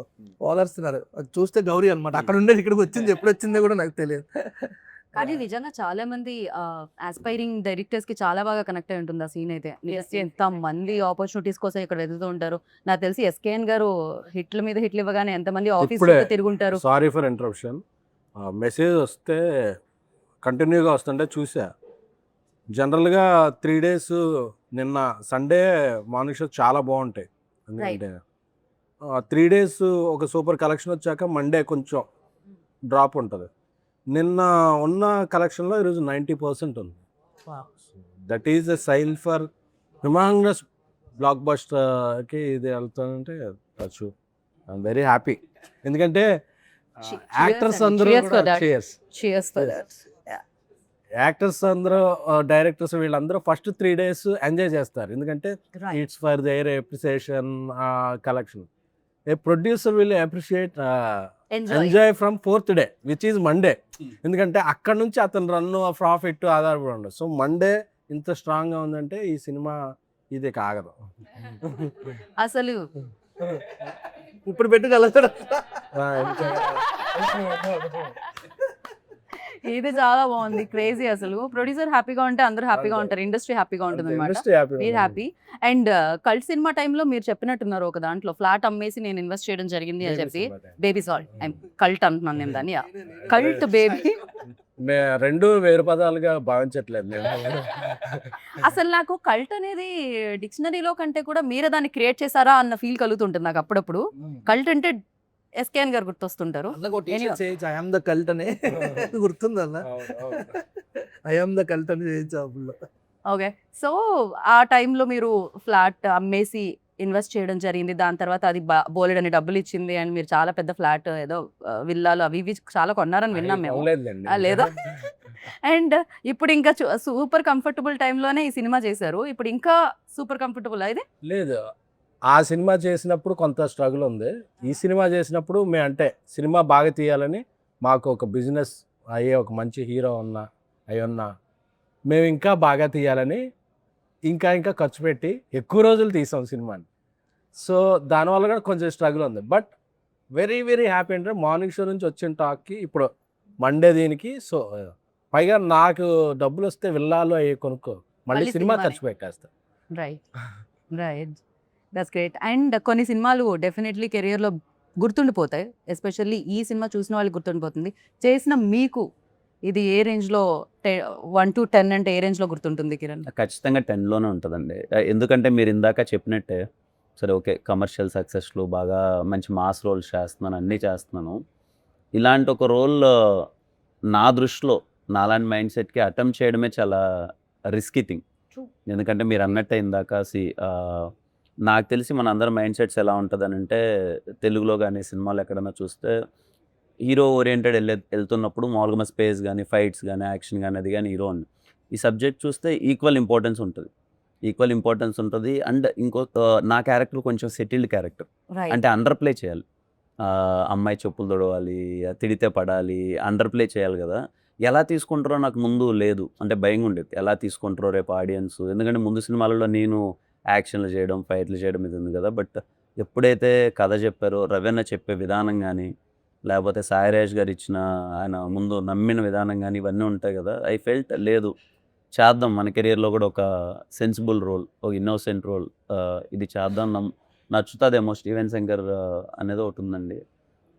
ఓదార్స్తున్నారు. అది చూస్తే గౌరీ అనమాట. అక్కడ ఉండేది ఇక్కడికి వచ్చింది, ఎప్పుడు వచ్చిందో కూడా నాకు తెలియదు. కానీ నిజంగా చాలా మంది ఆస్పైరింగ్ డైరెక్టర్స్ కి చాలా బాగా కనెక్ట్ అయి ఉంటుంది ఆ సీన్ అయితే. ఎంత మంది ఆపర్చునిటీస్ కోసం ఇక్కడ వెతుకుతూ ఉంటారు. నాకు తెలిసి ఎస్కేఎన్ గారు హిట్ల మీద హిట్లు ఇవ్వగానే ఎంతమంది ఆఫీస్ ఇప్పుడే తిరుగుంటారు. Sorry for interruption. మెసేజ్ వస్తే కంటిన్యూగా వస్తుంటే చూసా. జనరల్గా 3 days నిన్న సండే మార్నింగ్ షో చాలా బాగుంటాయి. ఎందుకంటే 3 days ఒక సూపర్ కలెక్షన్ వచ్చాక మండే కొంచెం డ్రాప్ ఉంటుంది. నిన్న ఉన్న కలెక్షన్లో ఈరోజు 90% ఉంది. That is a sign for humongous block బస్టర్కి ఇది వెళ్తానంటే ఐఎమ్ వెరీ హ్యాపీ. ఎందుకంటే యాక్టర్స్ అందరూ Cheers for that. Cheers for that. Actors అందరూ డైరెక్టర్స్ వీళ్ళందరూ ఫస్ట్ 3 days ఎంజాయ్ చేస్తారు. ఎందుకంటే Right. It's for their appreciation collection. A producer will appreciate Enjoy. Enjoy from 4th day which is Monday. ఎందుకంటే అక్కడ నుంచి అతను రన్ను ప్రాఫిట్ ఆధారపడి ఉండదు. సో మండే ఇంత స్ట్రాంగ్గా ఉందంటే ఈ సినిమా ఇది కాగదు. అసలు ఇప్పుడు పెట్టుకెళ్తాడు. ఇది చాలా బాగుంది, క్రేజీ. అసలు ప్రొడ్యూసర్ హ్యాపీగా ఉంటే అందరూ హ్యాపీగా ఉంటారు, ఇండస్ట్రీ హ్యాపీగా ఉంటుంది అనమాట. మీరు హ్యాపీ. అండ్ కల్ట్ సినిమా టైంలో మీరు చెప్పినట్టున్నారు ఒక దాంట్లో ఫ్లాట్ అమ్మేసి నేను ఇన్వెస్ట్ చేయడం జరిగింది అని చెప్పి. బేబీ సాల్ట్ కల్ట్ అంటున్నాను నేను దాన్ని. కల్ట్ బేబీ రెండు వేరు పదాలుగా భావించట్లేదు నేను. అసలు నాకు కల్ట్ అనేది డిక్షనరీలో కంటే కూడా మీరే దాన్ని క్రియేట్ చేశారా అన్న ఫీల్ కలుగుతుంటుంది నాకు అప్పుడప్పుడు. కల్ట్ అంటే ఎస్కేఎన్ గారు గుర్తొస్తుంటారు. ఐఎమ్ ద కల్ట్ అని గుర్తుంది అన్న. ఐఎమ్ ద కల్ట్ అని చేయించాపుల్లో. ఓకే, సో ఆ టైంలో మీరు ఫ్లాట్ అమ్మేసి ఇన్వెస్ట్ చేయడం జరిగింది. దాని తర్వాత అది బోలెడని డబ్బులు ఇచ్చింది అండ్ మీరు చాలా పెద్ద ఫ్లాట్ ఏదో విల్లాలు అవి ఇవి చాలా కొన్నారని విన్నాం మేము. లేదా? అండ్ ఇప్పుడు ఇంకా సూపర్ కంఫర్టబుల్ టైంలోనే ఈ సినిమా చేశారు. ఇప్పుడు ఇంకా సూపర్ కంఫర్టబుల్ అయితే లేదు. ఆ సినిమా చేసినప్పుడు కొంత స్ట్రగుల్ ఉంది. ఈ సినిమా చేసినప్పుడు మేము అంటే సినిమా బాగా తీయాలని మాకు ఒక బిజినెస్ అయ్యే ఒక మంచి హీరో ఉన్నా మేము ఇంకా బాగా తీయాలని ఇంకా ఖర్చు పెట్టి ఎక్కువ రోజులు తీసాం సినిమాని. సో దానివల్ల కూడా కొంచెం స్ట్రగుల్ ఉంది. బట్ వెరీ వెరీ హ్యాపీ అంటే మార్నింగ్ షో నుంచి వచ్చిన టాక్కి ఇప్పుడు మండే దీనికి. సో పైగా నాకు డబ్బులు వస్తే విల్లాలు అవి కొనుక్కో మళ్ళీ మళ్ళీ సినిమా సినిమానే. ఖర్చు పెట్టేస్తా. Right, that's great. అండ్ కొన్ని సినిమాలు డెఫినెట్లీ కెరియర్లో గుర్తుండిపోతాయి. ఎస్పెషల్లీ ఈ సినిమా చూసిన వాళ్ళకి గుర్తుండిపోతుంది. చేసిన మీకు ఇది ఏ రేంజ్లో 1 to 10 అంటే ఏ రేంజ్లో గుర్తుంటుంది కిరణ్? ఖచ్చితంగా 10లోనే ఉంటుందండి. ఎందుకంటే మీరు ఇందాక చెప్పినట్టే సరే ఓకే కమర్షియల్ సక్సెస్లు బాగా మంచి మాస్ రోల్స్ చేస్తున్నాను, అన్నీ చేస్తున్నాను. ఇలాంటి ఒక రోల్ నా దృష్టిలో నాలాంటి మైండ్ సెట్కి అటెంప్ట్ చేయడమే చాలా రిస్కీ థింగ్. ఎందుకంటే మీరు అన్నట్టే ఇందాక నాకు తెలిసి మన అందరం మైండ్ సెట్స్ ఎలా ఉంటుందనంటే, తెలుగులో కానీ సినిమాలు ఎక్కడైనా చూస్తే హీరో ఓరియంటెడ్ వెళ్తున్నప్పుడు మామూలుగా స్పేస్ కానీ ఫైట్స్ కానీ యాక్షన్ కానీ అది కానీ హీరో అని. ఈ సబ్జెక్ట్ చూస్తే ఈక్వల్ ఇంపార్టెన్స్ ఉంటుంది. అండ్ నా క్యారెక్టర్ కొంచెం సెటిల్డ్ క్యారెక్టర్, రైట్ అంటే అండర్ ప్లే చేయాలి. అమ్మాయి చెప్పులు తొడవాలి, తిడితే పడాలి, అండర్ ప్లే చేయాలి కదా. ఎలా తీసుకుంటారో నాకు ముందు లేదు, అంటే భయంగా ఉండేది ఎలా తీసుకుంటారో రేపు ఆడియన్స్. ఎందుకంటే ముందు సినిమాలలో నేను యాక్షన్లు చేయడం ఫైట్లు చేయడం ఇది ఉంది కదా. బట్ ఎప్పుడైతే కథ చెప్పారో, రవీణ చెప్పే విధానం కానీ, లేకపోతే సాయిరాజ్ గారు ఇచ్చిన ఆయన ముందు నమ్మిన విధానం కానీ ఇవన్నీ ఉంటాయి కదా. ఐ ఫెల్ట్ లేదు, చేద్దాం మన కెరియర్లో కూడా ఒక సెన్సిబుల్ రోల్, ఒక ఇన్నోసెంట్ రోల్, ఇది చేద్దాం, నచ్చుతుందేమో స్టీవెన్ శంకర్ అనేది ఒకటి ఉందండి.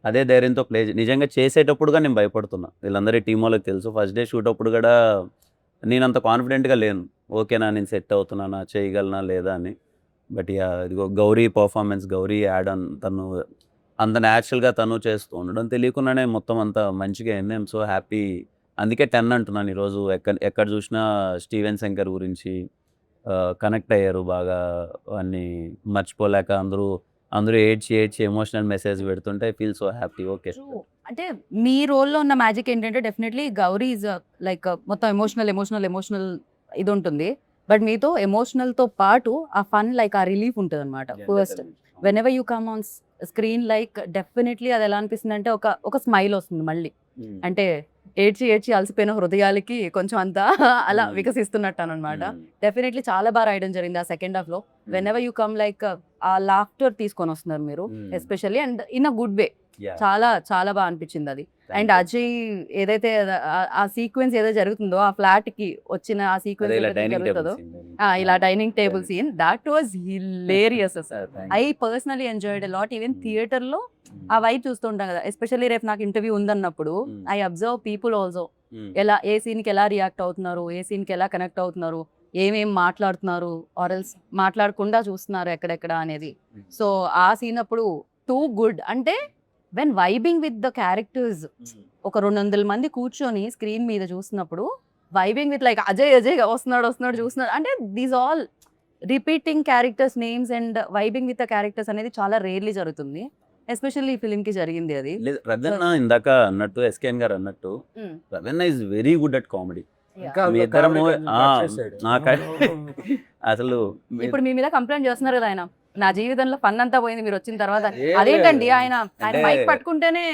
అదే ధైర్యంతో ప్లే నిజంగా చేసేటప్పుడుగా నేను భయపడుతున్నా. వీళ్ళందరి టీం వాళ్ళకి తెలుసు. ఫస్ట్ డే షూట్ అప్పుడు కూడా నేను అంత కాన్ఫిడెంట్గా లేను, ఓకేనా నేను సెట్ అవుతున్నానా, చేయగలనా లేదా అని. బట్ ఇదిగో Gauri performance, Gauri add on, తను అంత న్యాచురల్గా తను చేస్తూ ఉండడం తెలియకుండానే మొత్తం అంతా మంచిగా అయింది. I'm so happy. అందుకే 10 అంటున్నాను ఈరోజు. ఎక్కడ చూసినా స్టీవెన్ శంకర్ గురించి కనెక్ట్ అయ్యారు బాగా, అన్ని మర్చిపోలేక అందరూ ఏడ్చి ఎమోషనల్ మెసేజ్ పెడుతుంటే I feel so happy. Okay, అంటే మీ రోల్లో ఉన్న మ్యాజిక్ ఏంటంటే డెఫినెట్లీ గౌరీ ఈజ్ లైక్ మొత్తం ఎమోషనల్ ఇది ఉంటుంది. బట్ మీతో ఎమోషనల్తో పాటు ఆ ఫన్ లైక్ ఆ రిలీఫ్ ఉంటుంది అనమాట. First when ever you come on screen like definitely అది ఎలా అనిపిస్తుంది అంటే ఒక స్మైల్ వస్తుంది మళ్ళీ. అంటే ఏడ్చి అలసిపోయిన హృదయాలకి కొంచెం అంతా అలా వికసిస్తున్నట్టు అనమాట. డెఫినెట్లీ చాలా బాగా రాయడం జరిగింది ఆ సెకండ్ హాఫ్ లో. When ever you come like ఆ లాఫ్టర్ తీసుకొని వస్తున్నారు మీరు, especially and in a good way. చాలా చాలా బాగా అనిపించింది అది. అండ్ అజయ్ ఏదైతే ఆ సీక్వెన్స్ ఏదో జరుగుతుందో, ఆ ఫ్లాట్ కి వచ్చిన ఆ సీక్వెన్స్ జరుగుతుందో, ఇలా dining table scene, that was hilarious. I personally enjoyed a lot. Even theatre లో ఆ వైబ్ చూస్తుంటాం కదా, ఎస్పెషల్లీ రేపు నాకు ఇంటర్వ్యూ ఉందన్నప్పుడు ఐ అబ్జర్వ్ పీపుల్ ఆల్సో, ఎలా ఏ సీన్ కి ఎలా రియాక్ట్ అవుతున్నారు, ఏ సీన్ కి ఎలా కనెక్ట్ అవుతున్నారు, ఏమేం మాట్లాడుతున్నారు, ఆర్ఎల్స్ మాట్లాడకుండా చూస్తున్నారు ఎక్కడెక్కడ అనేది. సో ఆ సీన్ అప్పుడు టూ గుడ్. అంటే when vibing with the characters, ఒక 200 మంది కూర్చొని స్క్రీన్ మీద చూస్తున్నప్పుడు వైబింగ్ విత్ లైక్ అజయ్ వస్తున్నాడు చూస్తున్నాడు అంటే these all repeating characters names and vibing with the characters అనేది చాలా రేర్లీ జరుగుతుంది. ఎస్పెషల్లీ ఈ ఫిలిం కి జరిగింది అది. రవీణ ఇందాక అన్నట్టు, ఎస్కేఎన్ గారు అన్నట్టు, Raveena is very good at comedy. మీ ఇద్దరము అసలు ఇప్పుడు మీ మీద కంప్లైంట్ చేస్తున్నారు కదా ఆయన, నా జీవితంలో ఫన్ అంతా పోయింది మీరు వచ్చిన తర్వాత. అదేంటండి, ఆయన మైక్ పట్టుకుంటేనే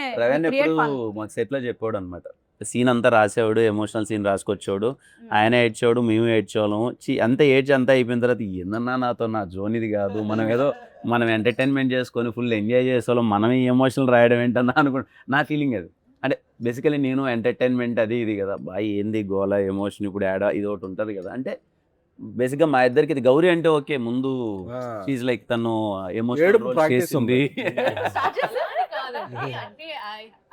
మాకు సెట్ లో చెప్పాడు అనమాట. సీన్ అంతా రాసేవాడు, ఎమోషనల్ సీన్ రాసుకొచ్చాడు, ఆయన ఏడ్చాడు, మేము ఏడ్చేవాళ్ళము. అంతా అయిపోయిన తర్వాత ఏందన్నా నాతో నా జోన్ ఇది కాదు, మనం ఎంటర్టైన్మెంట్ చేసుకొని ఫుల్ ఎంజాయ్ చేసేవాళ్ళం, మనం ఈ ఎమోషనల్ రాయడం ఏంటన్నా నా ఫీలింగ్ అది. అంటే బేసికలీ నేను ఎంటర్టైన్మెంట్ అది ఇది కదా, బాయ్ ఏంది గోల ఎమోషన్ ఇప్పుడు యాడ్ ఇది ఒకటి ఉంటుంది కదా. అంటే బేసిక్గా మా ఇద్దరికి ఇది గౌరీ అంటే ఓకే, ముందు షీజ్ లైక్ తను ఎమోషనల్ చేసింది. అంటే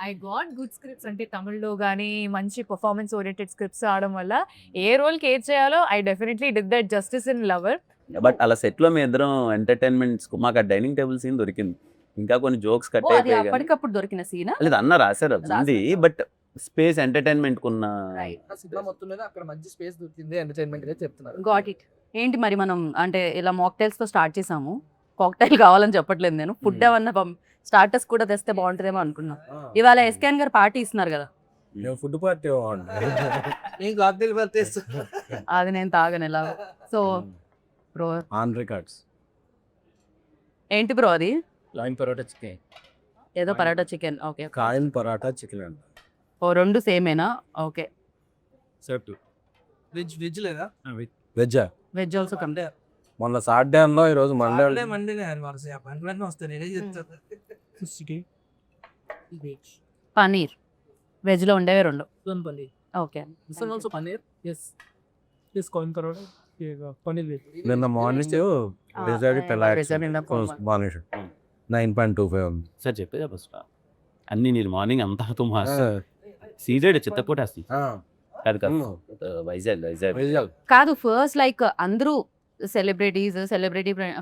ఐ గాట్ గుడ్ స్క్రిప్ట్స్, అంటే తమిళ్లో కానీ మంచి పర్ఫార్మెన్స్ ఓరియంటెడ్ స్క్రిప్ట్స్ ఆడడం వల్ల ఏ రోల్కి ఏది చేయాలో I definitely did that justice in lover. But అలా సెట్లో మీ ఇద్దరం ఎంటర్టైన్మెంట్స్, మాకు ఆ డైనింగ్ టేబుల్ సీన్ దొరికింది, ఇంకా కొన్ని జోక్స్ కట్ అయిపోయాయి. అప్పటికప్పుడు దొరికిన సీన్ లేదు అన్న రాశారు అది, బట్ స్పేస్ ఎంటర్టైన్మెంట్ కున్న సినిమా మొత్తం మీద అక్కడ మంచి స్పేస్ దొరికింది ఎంటర్టైన్మెంట్ గా చెప్తున్నారు. Got it. ఏంటి మరి మనం అంటే ఇలా మాక్టైల్స్ తో స్టార్ట్ చేసాము, కాక్టైల్ కావాలని చెప్పట్లేదు నేను, ఫుడ్ ఏమన్నా స్టార్టర్స్ కూడా తెస్తే బాగుంటుందేమో అనుకున్నాం. ఇవాళ ఎస్కేఎన్ గారు పార్టీ ఇస్తున్నారు కదా, ఫుడ్ పార్టీ అది నేను తాగను ఎలా. సో బ్రో ఆన్ రికార్డ్స్ ఏంటి బ్రో అది? లైన్ పరోటా చికెన్, ఏదో paratha chicken. Okay, coin paratha chicken అంట. ఓ రెండు సేమేనా? ఓకే, వెజ్ లేదా? వెజ్జా? Veg also come. మొన్న సాటర్డే అన్నా, ఈరోజు మండే. పనీర్ వెజ్ లో ఉండేవి రెండు. ఓకే, నిన్న మార్నింగ్ మార్నింగ్ 9.25 ఉంది. సార్ చెప్పేదా ఫస్ట్ అన్ని నేను మార్నింగ్ అంతా సీజెడ్ చిత్తకోటేస్తుంది కాదు కాదు, వైజాగ్ కాదు. ఫస్ట్ లైక్ అందరూ సెలబ్రిటీ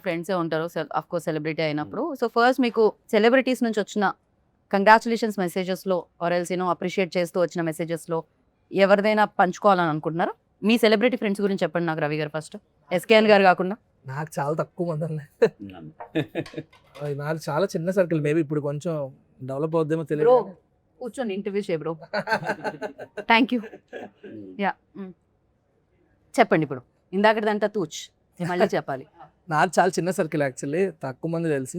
ఫ్రెండ్సే ఉంటారు ఆఫ్ కోర్స్ సెలబ్రిటీ అయినప్పుడు. సో ఫస్ట్ మీకు సెలబ్రిటీస్ నుంచి వచ్చిన కంగ్రాచులేషన్స్ మెసేజెస్లో ఆర్ ఎల్స్ అప్రిషియేట్ చేస్తూ వచ్చిన మెసేజెస్లో ఎవరిదైనా పంచుకోవాలని అనుకుంటున్నారా? మీ సెలబ్రిటీ ఫ్రెండ్స్ గురించి చెప్పండి నాకు రవి గారు ఫస్ట్. ఎస్కేఎన్ గారు కాకుండా. నాకు చాలా తక్కువ మంది ఉన్నాయి. నాకు చాలా చిన్న సర్కిల్, మేబీ ఇప్పుడు కొంచెం డెవలప్ అవుద్దేమో బ్రో తెలియదు. కూర్చొని ఇంటర్వ్యూ చేయ బ్రో. Thank you. యా చెప్పండి ఇప్పుడు. ఇందాకదంతా తూచ్ మళ్ళీ చెప్పాలి. నాకు చాలా చిన్న సర్కిల్ యాక్చువల్లీ, తక్కువ మంది తెలుసు.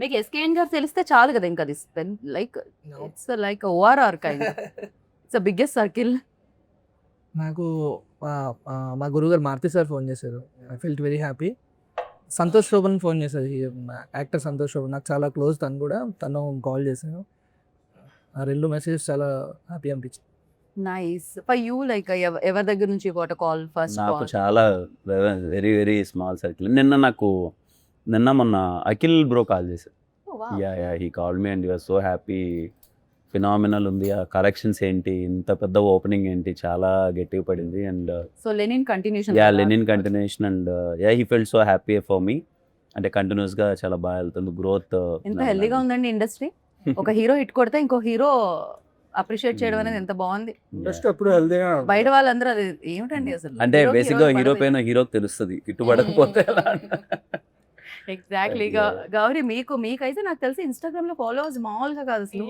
మీకు ఎస్కేఎన్ గారు తెలిస్తే చాలు కదా, ఇంకా like it's like ORR kind. It's biggest circle. నాకు మా గురువుగారు మారుతి సార్ ఫోన్ చేశారు. I felt very happy. Santosh Shobhan phone చేశారు, యాక్టర్ సంతోష్ శోభన్, నాకు చాలా క్లోజ్ తను కూడా. తను కాల్ చేశాను. ఆ 2 మెసేజెస్ చాలా హ్యాపీ అనిపించింది. నైస్. ఫర్ యూ లైక్ ఎవరి దగ్గర నుంచి వాట్ కాల్ ఫస్ట్ నాకు కాల్? చాలా వెరీ వెరీ స్మాల్ సర్కిల్. నిన్న మొన్న అఖిల్ బ్రో కాల్ చేశారు. Yeah he call me and you're so happy, phenomenal ఉంది, ఆ కలెక్షన్స్ ఏంటి, ఇంత పెద్ద ఓపెనింగ్ ఏంటి, చాలా గట్టిగా పడింది. And so Lenin continuation. Lenin continuation. And he felt so happy for me. అంటే కంటిన్యూస్గా చాలా బాగా వెళ్తుంది గ్రోత్. ఎంత హెల్దీగా ఉందండి ఇండస్ట్రీ. ఒక హీరో హిట్ కొడితే ఇంకో హీరో అప్రిషియేట్ చేయడం అనేది ఎంత బాగుంది. ఇండస్ట్రీ ఎప్పుడు హెల్దీగా బయట వాళ్ళందరూ అది ఏమిటండి అసలు. అంటే హీరోకి బేసిక్గా హీరో హీరో పడదు. పైన హీరోకి తెలుస్తుంది, ఇటుపడకపోతే ఎలా. ఎగ్జాక్ట్లీ. గౌరీ మీకైతే నాకు తెలిసి ఇన్స్టాగ్రామ్ లో ఫాలోవర్స్ మామూలుగా కాదు అసలు.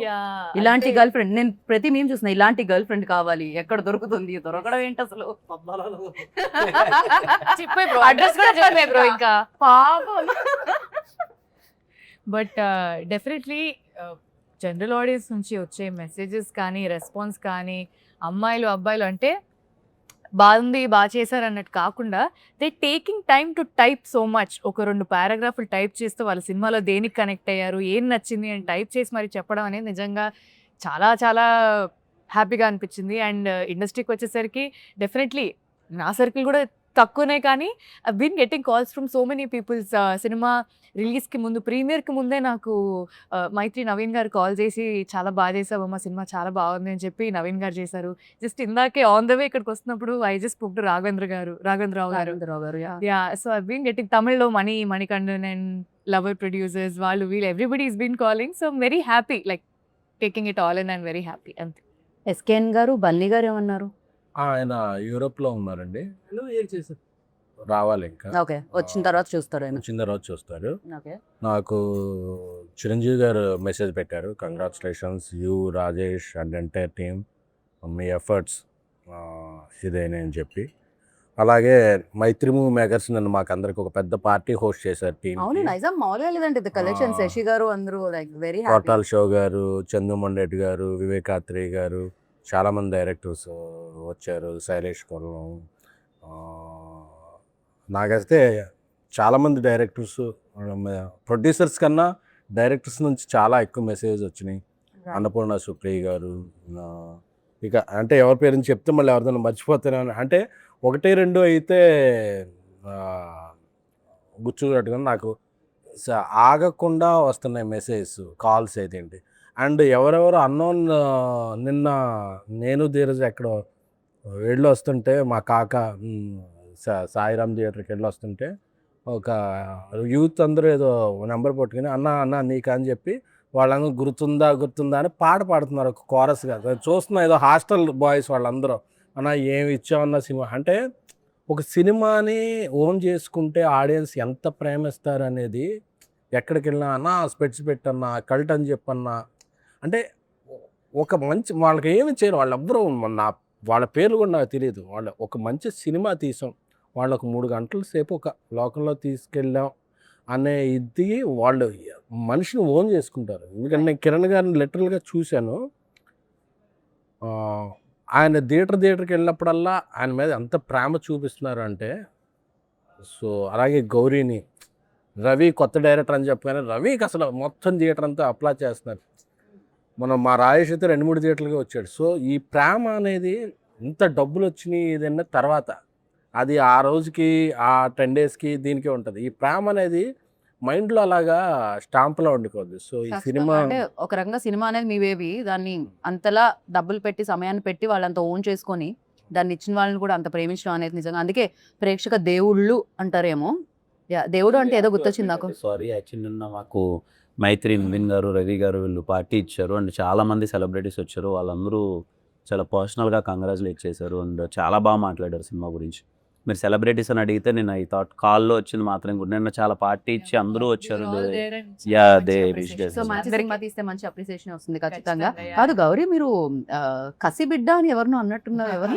ఇలాంటి గర్ల్ ఫ్రెండ్ నేను ప్రతి మేము చూసిన ఇలాంటి గర్ల్ ఫ్రెండ్ కావాలి, ఎక్కడ దొరుకుతుంది, దొరకడం ఏంటి అసలు. చెప్పే బ్రో, అడ్రస్ కూడా చెప్పే బ్రో ఇంకా పాపం. బట్ డెఫినెట్లీ జనరల్ ఆడియన్స్ నుంచి వచ్చే మెసేజెస్ కానీ రెస్పాన్స్ కానీ అమ్మాయిలు అబ్బాయిలు అంటే బాగుంది బాగా చేశారు అన్నట్టు కాకుండా they taking time to type so much. ఒక 2 పారాగ్రాఫ్లు టైప్ చేస్తూ వాళ్ళ సినిమాలో దేనికి కనెక్ట్ అయ్యారు, ఏం నచ్చింది అని టైప్ చేసి మరి చెప్పడం అనేది నిజంగా చాలా చాలా హ్యాపీగా అనిపించింది. అండ్ ఇండస్ట్రీకి వచ్చేసరికి డెఫినెట్లీ నా సర్కిల్ కూడా తక్కువనే, కానీ I been getting calls from so many peoples. సినిమా రిలీజ్కి ముందు, ప్రీమియర్కి ముందే నాకు మైత్రి నవీన్ గారు కాల్ చేసి చాలా బాగా చేసావు మా సినిమా, చాలా బాగుంది అని చెప్పి నవీన్ గారు చేశారు. జస్ట్ ఇందాకే ఆన్ ద వే ఇక్కడికి వస్తున్నప్పుడు I just spoke to Raghavendra Rao garu. Yeah, so I been getting తమిళ్లో మణికండన్ అండ్ లవర్ ప్రొడ్యూసర్స్, వాళ్ళు వీళ్ళు everybody is been calling. So very happy, like taking it all in and very happy అంతే. ఎస్కేఎన్ గారు బన్నీ గారు ఏమన్నారు? ఆయన యూరోప్లో ఉన్నారండి, ఏం చేశారు? రావాలి ఇంకా. ఓకే, వచ్చిన తర్వాత చూస్తారు ఆయన. వచ్చిన తర్వాత చూస్తారు. ఓకే. నాకు చిరంజీవి గారు మెసేజ్ పెట్టారు, congratulations you Rajesh and entire team, మీ ఎఫర్ట్స్ ఇదేనే అని చెప్పి. అలాగే మైత్రి మూవీ మేకర్స్ నన్ను మాకు అందరికి ఒక పెద్ద పార్టీ హోస్ట్ చేశారు టీమ్. అవును, నైజాం మామూలుగా లేదంటే ది కలెక్షన్. శశి గారు అందరూ లైక్ వెరీ హ్యాపీ. కోటాల్ షో గారు, చందుమన్ రెడ్డి గారు, వివేకాత్రి గారు, చాలామంది డైరెక్టర్స్ వచ్చారు, శైలేష్ కొల్లం. నాకైతే చాలామంది డైరెక్టర్స్, ప్రొడ్యూసర్స్ కన్నా డైరెక్టర్స్ నుంచి చాలా ఎక్కువ మెసేజ్ వచ్చినాయి. అన్నపూర్ణ సుప్రియ గారు, ఇక అంటే ఎవరి పేరు చెప్తే మళ్ళీ ఎవరిదైనా మర్చిపోతాను. అంటే 1-2 అయితే గుర్తుపెట్టుకుని నాకు ఆగకుండా వస్తున్నాయి మెసేజ్, కాల్స్ అయితే ఏంటి. అండ్ ఎవరెవరు అన్నోన్, నిన్న నేను ధీరజ్ ఎక్కడో వెళ్ళి వస్తుంటే, మా కాక సాయిరామ్ థియేటర్కి వెళ్ళి వస్తుంటే ఒక యూత్ అందరూ ఏదో నెంబర్ పట్టుకుని అన్న నీకు అని చెప్పి వాళ్ళందరూ గుర్తుందా అని పాట పాడుతున్నారు, ఒక కోరస్గా. చూస్తున్నా ఏదో హాస్టల్ బాయ్స్ వాళ్ళందరూ, అన్న ఏమి ఇచ్చామన్న సినిమా. అంటే ఒక సినిమాని ఓన్ చేసుకుంటే ఆడియన్స్ ఎంత ప్రేమిస్తారు అనేది ఎక్కడికి వెళ్ళినా అన్న స్పెట్స్ పెట్టన్నా, కల్ట్ అని చెప్పన్నా, అంటే ఒక మంచి వాళ్ళకి ఏమి చేయరు వాళ్ళెవ్వరూ. వాళ్ళ పేర్లు కూడా నాకు తెలియదు. వాళ్ళు ఒక మంచి సినిమా తీసాం, వాళ్ళకు 3 గంటల సేపు ఒక లోకంలో తీసుకెళ్ళాం అనే ఇది వాళ్ళు మనిషిని ఓన్ చేసుకుంటారు. ఎందుకంటే నేను కిరణ్ గారిని లిటరల్గా చూశాను. ఆయన థియేటర్కి వెళ్ళినప్పుడల్లా ఆయన మీద ఎంత ప్రేమ చూపిస్తున్నారు అంటే. సో అలాగే గౌరీని, రవి కొత్త డైరెక్టర్ అని చెప్పగానే రవికి అసలు మొత్తం థియేటర్ అంతా అప్లై చేస్తున్నారు. మనం మా రాజేష్ అయితే 2-3 థియేటర్లుగా వచ్చాడు. సో ఈ ప్రేమ అనేది ఇంత డబ్బులు వచ్చినాయి ఏదైనా తర్వాత అది ఆ రోజుకి, ఆ 10 డేస్కి దీనికే ఉంటుంది. ఈ ప్రేమ అనేది మైండ్లో అలాగా స్టాంప్లో ఉండిపోద్ది. సో ఈ సినిమా అంటే ఒక రకంగా సినిమా అనేది మీ బేబీ, దాన్ని అంతలా డబ్బులు పెట్టి సమయాన్ని పెట్టి వాళ్ళంత ఓన్ చేసుకొని దాన్ని ఇచ్చిన వాళ్ళని కూడా అంత ప్రేమించడం అనేది నిజంగా, అందుకే ప్రేక్షక దేవుళ్ళు అంటారేమో. దేవుడు అంటే ఏదో గుర్తొచ్చింది నాకు. సారీ, యాక్చువల్లీ నిన్న మాకు మైత్రి, నవీన్ గారు, రవి గారు వీళ్ళు పార్టీ ఇచ్చారు. అండ్ చాలామంది సెలబ్రిటీస్ వచ్చారు. వాళ్ళందరూ చాలా పర్సనల్గా కంగ్రాచులేట్ చేశారు అండ్ చాలా బాగా మాట్లాడారు సినిమా గురించి. మీరు సెలబ్రిటీస్ అని అడిగితే నేను ఐ థాట్ కాల్లో వచ్చింది మాత్రం కూడా నిన్న చాలా పార్టీ ఇచ్చి అందరూ వచ్చారు. Yeah, they wished us. So మంచి సినిమా తీస్తే మంచి అప్రిసియేషన్ వస్తుంది ఖచ్చితంగా. ఖచ్చితంగా, yeah. కాదు గౌరీ, మీరు కసి బిడ్డ అని ఎవరినో అన్నట్టున్నారు. ఎవరు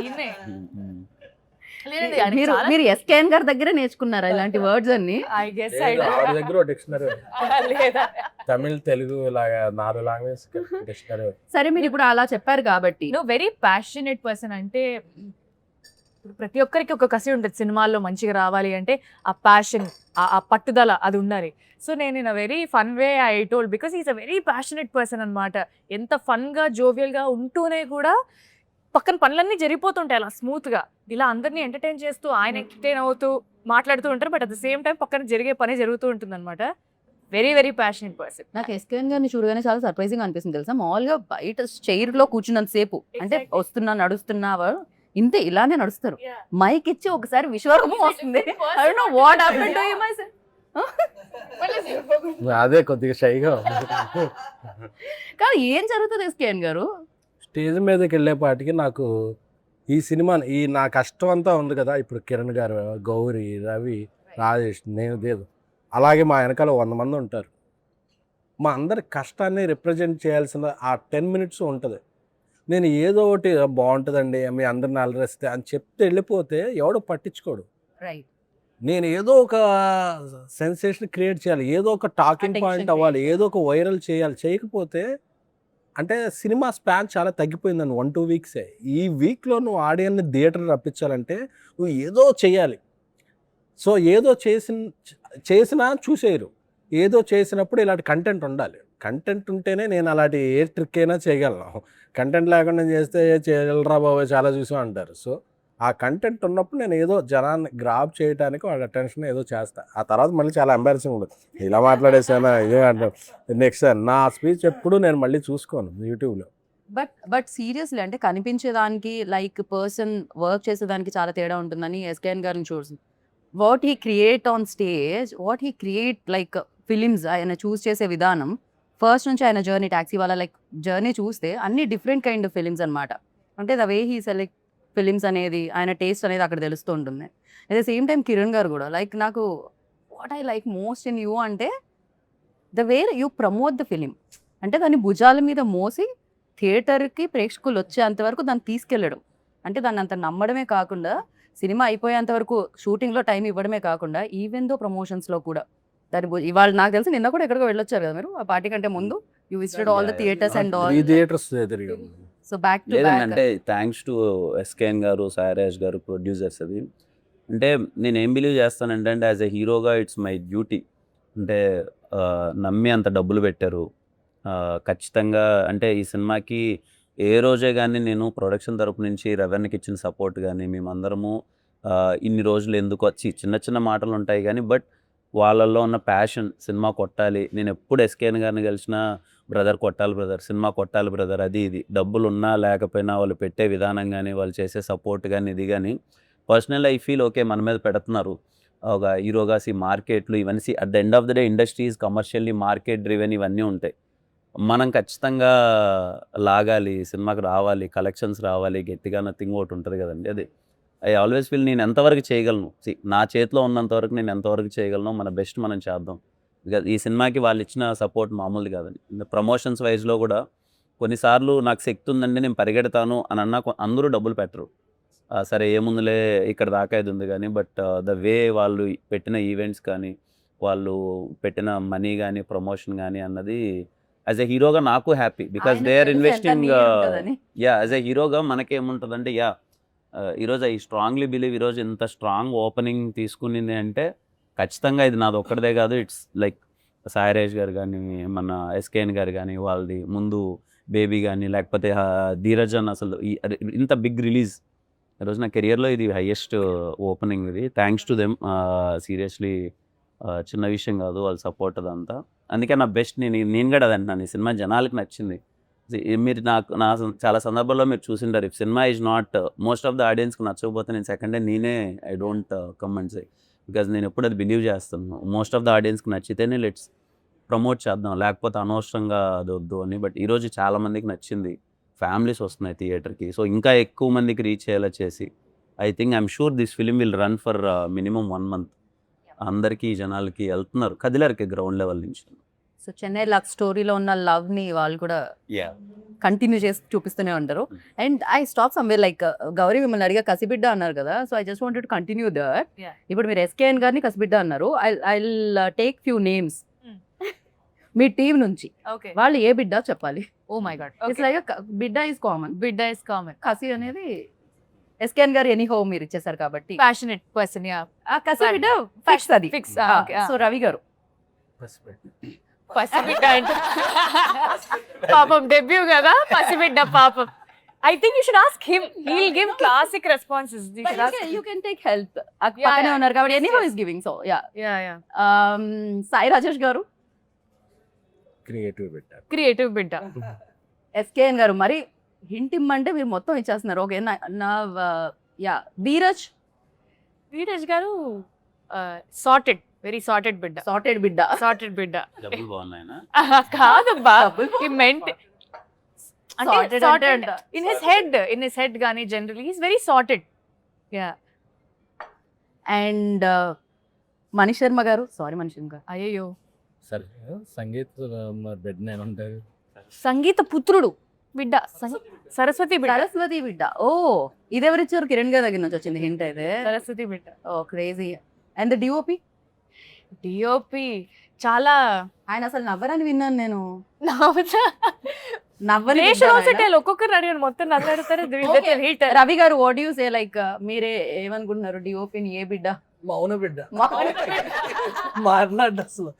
మీరు ఎస్కేఎన్ గారి దగ్గర నేర్చుకున్నారా ఇలాంటి వర్డ్స్ అన్ని? ఐ గెస్ ఆవిడ దగ్గర డిక్షనరీ తమిళ్ తెలుగు లాగా 4 లాంగ్వేజ్ డిక్షనరీ. సరే, మీరు ఇప్పుడు అలా చెప్పారు కాబట్టి వెరీ ప్యాషనేట్ పర్సన్. అంటే ఇప్పుడు ప్రతి ఒక్కరికి ఒక కసి ఉంటుంది సినిమాల్లో మంచిగా రావాలి అంటే, ఆ ప్యాషన్, ఆ పట్టుదల అది ఉండాలి. సో నేను in a very fun way I told, because is a very passionate person అనమాట. ఎంత ఫన్గా జోవియల్గా ఉంటూనే కూడా పక్కన పనులన్నీ జరిగిపోతుంటాయి అలా స్మూత్గా. ఇలా అందరినీ ఎంటర్టైన్ చేస్తూ ఆయన ఎంటర్టైన్ అవుతూ మాట్లాడుతూ ఉంటారు, but at the same time పక్కన జరిగే పని జరుగుతూ ఉంటుంది అనమాట. Very very passionate person. నాకు ఎస్కేఎన్ గారిని చూడగానే చాలా సర్ప్రైజింగ్ అనిపిస్తుంది తెలుసా. మామూలుగా బయట చైర్ లో కూర్చున్నంత సేపు అంటే Exactly. వస్తున్నా నడుస్తున్నావా ఇంతే ఇలానే నడుస్తారు. మైక్ ఇచ్చి ఒకసారి విశ్వరూపం వస్తుంది. I don't know what happened to him. అదే కొద్దిగా షైగా కానీ ఏం జరుగుతుంది ఎస్కేఎన్ గారు? స్టేజ్ మీదకి వెళ్ళేపాటికి నాకు ఈ సినిమా నా కష్టం అంతా ఉంది కదా. ఇప్పుడు కిరణ్ గారు, గౌరీ, రవి, రాజేష్, నేను దేవ్, అలాగే మా వెనకాల 100 మంది ఉంటారు. మా అందరి కష్టాన్ని రిప్రజెంట్ చేయాల్సిన ఆ 10 minutes ఉంటుంది. నేను ఏదో ఒకటి బాగుంటుందండి మీ అందరిని అలరిస్తే అని చెప్తే వెళ్ళిపోతే ఎవడో పట్టించుకోడు. రైట్. నేను ఏదో ఒక సెన్సేషన్ క్రియేట్ చేయాలి, ఏదో ఒక టాకింగ్ Attention పాయింట్ అవ్వాలి, ఏదో ఒక వైరల్ చేయాలి. చేయకపోతే అంటే సినిమా స్పాన్ చాలా తగ్గిపోయిందని 1-2 వీక్సే. ఈ వీక్లో నువ్వు ఆడియన్ని థియేటర్ రప్పించాలంటే నువ్వు ఏదో చేయాలి. సో ఏదో చేసినా చూసేయరు. ఏదో చేసినప్పుడు ఇలాంటి కంటెంట్ ఉండాలి. కంటెంట్ ఉంటేనే నేను అలాంటి ఏ ట్రిక్ అయినా చేయగలను. కంటెంట్ లేకుండా చేస్తే చేయగలరా బాబు చాలా చూసాం అంటారు. సో ఆ కంటెంట్ ఉన్నప్పుడు నేను ఏదో జనాన్ని గ్రాప్ చేయడానికి వాళ్ళ అటెన్షన్ ఏదో చేస్తా. ఆ తర్వాత మళ్ళీ చాలా ఎంబారసింగ్ ఉంటుంది. ఇలా మాట్లాడేసానా ఇదే అంటారు. నెక్స్ట్ నా స్పీచ్ ఎప్పుడు నేను మళ్ళీ చూసుకోను యూట్యూబ్లో. బట్ సీరియస్లీ అంటే కనిపించేదానికి లైక్ పర్సన్ వర్క్ చేసేదానికి చాలా తేడా ఉంటుందని ఎస్కేఎన్ గారిని చూస్తుంది. What he create on stage, what he create like films, ఆయన చూస్ చేసే విధానం ఫస్ట్ నుంచి ఆయన జర్నీ, ట్యాక్సీ వాళ్ళ లైక్ జర్నీ చూస్తే అన్ని డిఫరెంట్ కైండ్ ఆఫ్ ఫిలిమ్స్ అనమాట. అంటే the way he select films అనేది, ఆయన టేస్ట్ అనేది అక్కడ తెలుస్తూ ఉంటుంది. At the same time Kiran garu కూడా లైక్ నాకు what I like most in you అంటే the way you promote the film. అంటే దాన్ని భుజాల మీద మోసి థియేటర్కి ప్రేక్షకులు వచ్చేంత వరకు దాన్ని తీసుకెళ్ళడం. అంటే దాన్ని అంత నమ్మడమే కాకుండా సినిమా అయిపోయేంత వరకు షూటింగ్లో టైం ఇవ్వడమే కాకుండా ఈవెన్ దో ప్రమోషన్స్లో కూడా దాని ఇవాళ నాకు తెలిసి నిన్న కూడా ఎక్కడికో వెళ్ళొచ్చారు కదా మీరు ఆ పార్టీ కంటే ముందు. You visited all the theatres and all. 3 theatres తిరిగాము. సో బ్యాక్ టు లేదండి, బ్యాక్. అంటే థ్యాంక్స్ టు ఎస్కేఎన్ గారు, సాయిరాజ్ గారు, ప్రొడ్యూసర్స్. అది అంటే నేను ఏం బిలీవ్ చేస్తానంటే యాజ్ ఎ హీరోగా ఇట్స్ మై డ్యూటీ. అంటే నమ్మి అంత డబ్బులు పెట్టారు. ఖచ్చితంగా అంటే ఈ సినిమాకి ఏ రోజే కానీ నేను ప్రొడక్షన్ తరపు నుంచి రెవెన్యూకి ఇచ్చిన సపోర్ట్ కానీ, మేమందరము ఇన్ని రోజులు ఎందుకు వచ్చి చిన్న చిన్న మాటలు ఉంటాయి కానీ బట్ వాళ్ళల్లో ఉన్న ప్యాషన్ సినిమా కొట్టాలి. నేను ఎప్పుడు ఎస్కేఎన్ గారిని కలిసిన బ్రదర్ కొట్టాలి బ్రదర్, సినిమా కొట్టాలి బ్రదర్, అది ఇది డబ్బులు ఉన్నా లేకపోయినా వాళ్ళు పెట్టే విధానం కానీ, వాళ్ళు చేసే సపోర్ట్ కానీ, ఇది కానీ పర్సనల్ ఐ ఫీల్ ఓకే మన మీద పెడుతున్నారు ఒక హీరోగా. మార్కెట్లు ఇవన్నీ at the end of the day industries commercially market driven ఇవన్నీ ఉంటాయి. మనం ఖచ్చితంగా లాగాలి, సినిమాకి రావాలి, కలెక్షన్స్ రావాలి, గట్టిగా నథింగ్ ఒకటి ఉంటుంది కదండి. అది ఐ ఆల్వేస్ ఫీల్ నేను ఎంతవరకు చేయగలను, నా చేతిలో ఉన్నంతవరకు నేను ఎంతవరకు చేయగలను, మన బెస్ట్ మనం చేద్దాం. బికాజ్ ఈ సినిమాకి వాళ్ళు ఇచ్చిన సపోర్ట్ మామూలుది కాదండి. ప్రమోషన్స్ వైజ్లో కూడా కొన్నిసార్లు నాకు శక్తి ఉందండి నేను పరిగెడతాను అని అన్నా అందరూ డబ్బులు పెట్టరు. సరే ఏముందులే ఇక్కడ దాకా ఇది ఉంది కానీ బట్ ద వే వాళ్ళు పెట్టిన ఈవెంట్స్ కానీ, వాళ్ళు పెట్టిన మనీ కానీ, ప్రమోషన్ కానీ అన్నది యాజ్ ఎ హీరోగా నాకు happy. Because they are investing. Yeah, as a హీరోగా మనకేముంటుందంటే ఈరోజు ఐ స్ట్రాంగ్లీ బిలీవ్ ఈరోజు ఇంత స్ట్రాంగ్ ఓపెనింగ్ తీసుకునింది అంటే ఖచ్చితంగా ఇది నాది ఒక్కడిదే కాదు. ఇట్స్ లైక్ సాయిరాజ్ గారు కానీ, మన ఎస్కేఎన్ గారు కానీ, వాళ్ళది ముందు బేబీ కానీ, లేకపోతే ధీరజన్, అసలు ఇంత బిగ్ రిలీజ్ ఈరోజు నా కెరియర్లో ఇది హైయెస్ట్ ఓపెనింగ్. ఇది థ్యాంక్స్ టు దెమ్. సీరియస్లీ చిన్న విషయం కాదు వాళ్ళ సపోర్ట్ అదంతా. అందుకే నా బెస్ట్ నేను కూడా అది అంటున్నాను, ఈ సినిమా జనాలకి నచ్చింది. మీరు నా చాలా సందర్భాల్లో మీరు చూసింటారు, if cinema is not most of the ఆడియన్స్కి నచ్చకపోతే నేను సెకండ్ డే నేనే I don't comment say. Because నేను ఎప్పుడు అది బిలీవ్ చేస్తాను, మోస్ట్ ఆఫ్ ద ఆడియన్స్కి నచ్చితేనే లెట్స్ ప్రమోట్ చేద్దాం, లేకపోతే అనవసరంగా అది వద్దు అని. బట్ ఈరోజు చాలామందికి నచ్చింది. ఫ్యామిలీస్ వస్తున్నాయి థియేటర్కి. సో ఇంకా ఎక్కువ మందికి రీచ్ అయ్యేలా చేసి I'm sure this film will run for minimum 1 month. అందరికీ జనాలకి వెళ్తున్నారు, కదిలారికి గ్రౌండ్ లెవెల్ నుంచి. సో చెన్నై లవ్ స్టోరీలో ఉన్న లవ్ని వాళ్ళు కూడా కంటిన్యూ చేసి చూపిస్తూనే ఉంటారు. And I stop somewhere like Gauri మిమ్మల్ని అడిగా కసిబిడ్డ అన్నారు కదా, so I just wanted to continue that. Yeah. ఇప్పుడు మీరు ఎస్కేఎన్ గారిని కసిబిడ్డ అన్నారు. I take few names me team నుంచి. ఓకే, వాళ్ళు ఏ బిడ్డ చెప్పాలి. ఓ మై గాడ్, ఇట్స్ లైక్ బిడ్డ ఈజ్ కామన్, బిడ్డ ఇస్ కామన్, కసి అనేది ఎస్కేఎన్ గారు ఎనీ హోమ్ మీరు ఇచ్చేసారు కాబట్టి ప్యాషనెట్ పర్సన్. యా, ఆ కసి బిడ్డ ఫిక్స్ అది ఫిక్స్. సో రవి గారు పసిబిడ్డ అంటే పాపం డెబ్యూ కదా, పసిబిడ్డ పాపం. I think you should ask him. He'll give classic responses. You should ask. You can take help. Yeah, పక్కనే yeah. ఉన్నారు కాబట్టి Yes, any home yes. Is giving. So yeah, Yeah. Sai Rajesh గారు, క్రియేటివ్ పెట్టారు. Creative బిడ్డ. SKN గారు మరి hint ఇమ్మంటే మీరు మొత్తం ఇచ్చేస్తున్నారు. ఓకే నా యా ధీరజ్ వీరేష్ గారు సార్టెడ్, వెరీ సార్టెడ్ బిడ్డ, సార్టెడ్ బిడ్డ. సార్టెడ్ బిడ్డ. డబ్బులు బాగున్నాయినా? కాదబ్బా, Double. he meant అంటే Sorted sorted అంటే in his head గానీ generally he's very sorted. Yeah. And Manish Sharma గారు, సారీ మనీష్ శర్మ గారు, అయ్యో, సరే సంగీత్ బెడ్ నేను ఉంటారు. సంగీత పుత్రుడు బిడ్డ, సరస్వతి బిడ్డ, సరస్వతి బిడ్డ. ఓ ఇది ఎవరిచ్చారు? కిరణ్ గారి దగ్గర నుంచి వచ్చింది హింట్ అయితే. సరస్వతి బిడ్డ. ఓ క్రేజీ. అండ్ డిఓపి డిఓపి చాలా ఆయన అసలు నవ్వరని విన్నాను నేను. నవ్వుతా. నవ్వని రేష్ విన్నాను ఆయన. రోసెటల్ ఒక్కొక్కరు అడిగాను, మొత్తం నవ్వాడుతారు. Okay. రవి గారు వాట్ యూ సే, లైక్ మీరే ఏమనుకుంటున్నారు డిఓపిని ఏ బిడ్డ? మౌన బిడ్డ మాట్లాడు అసలు.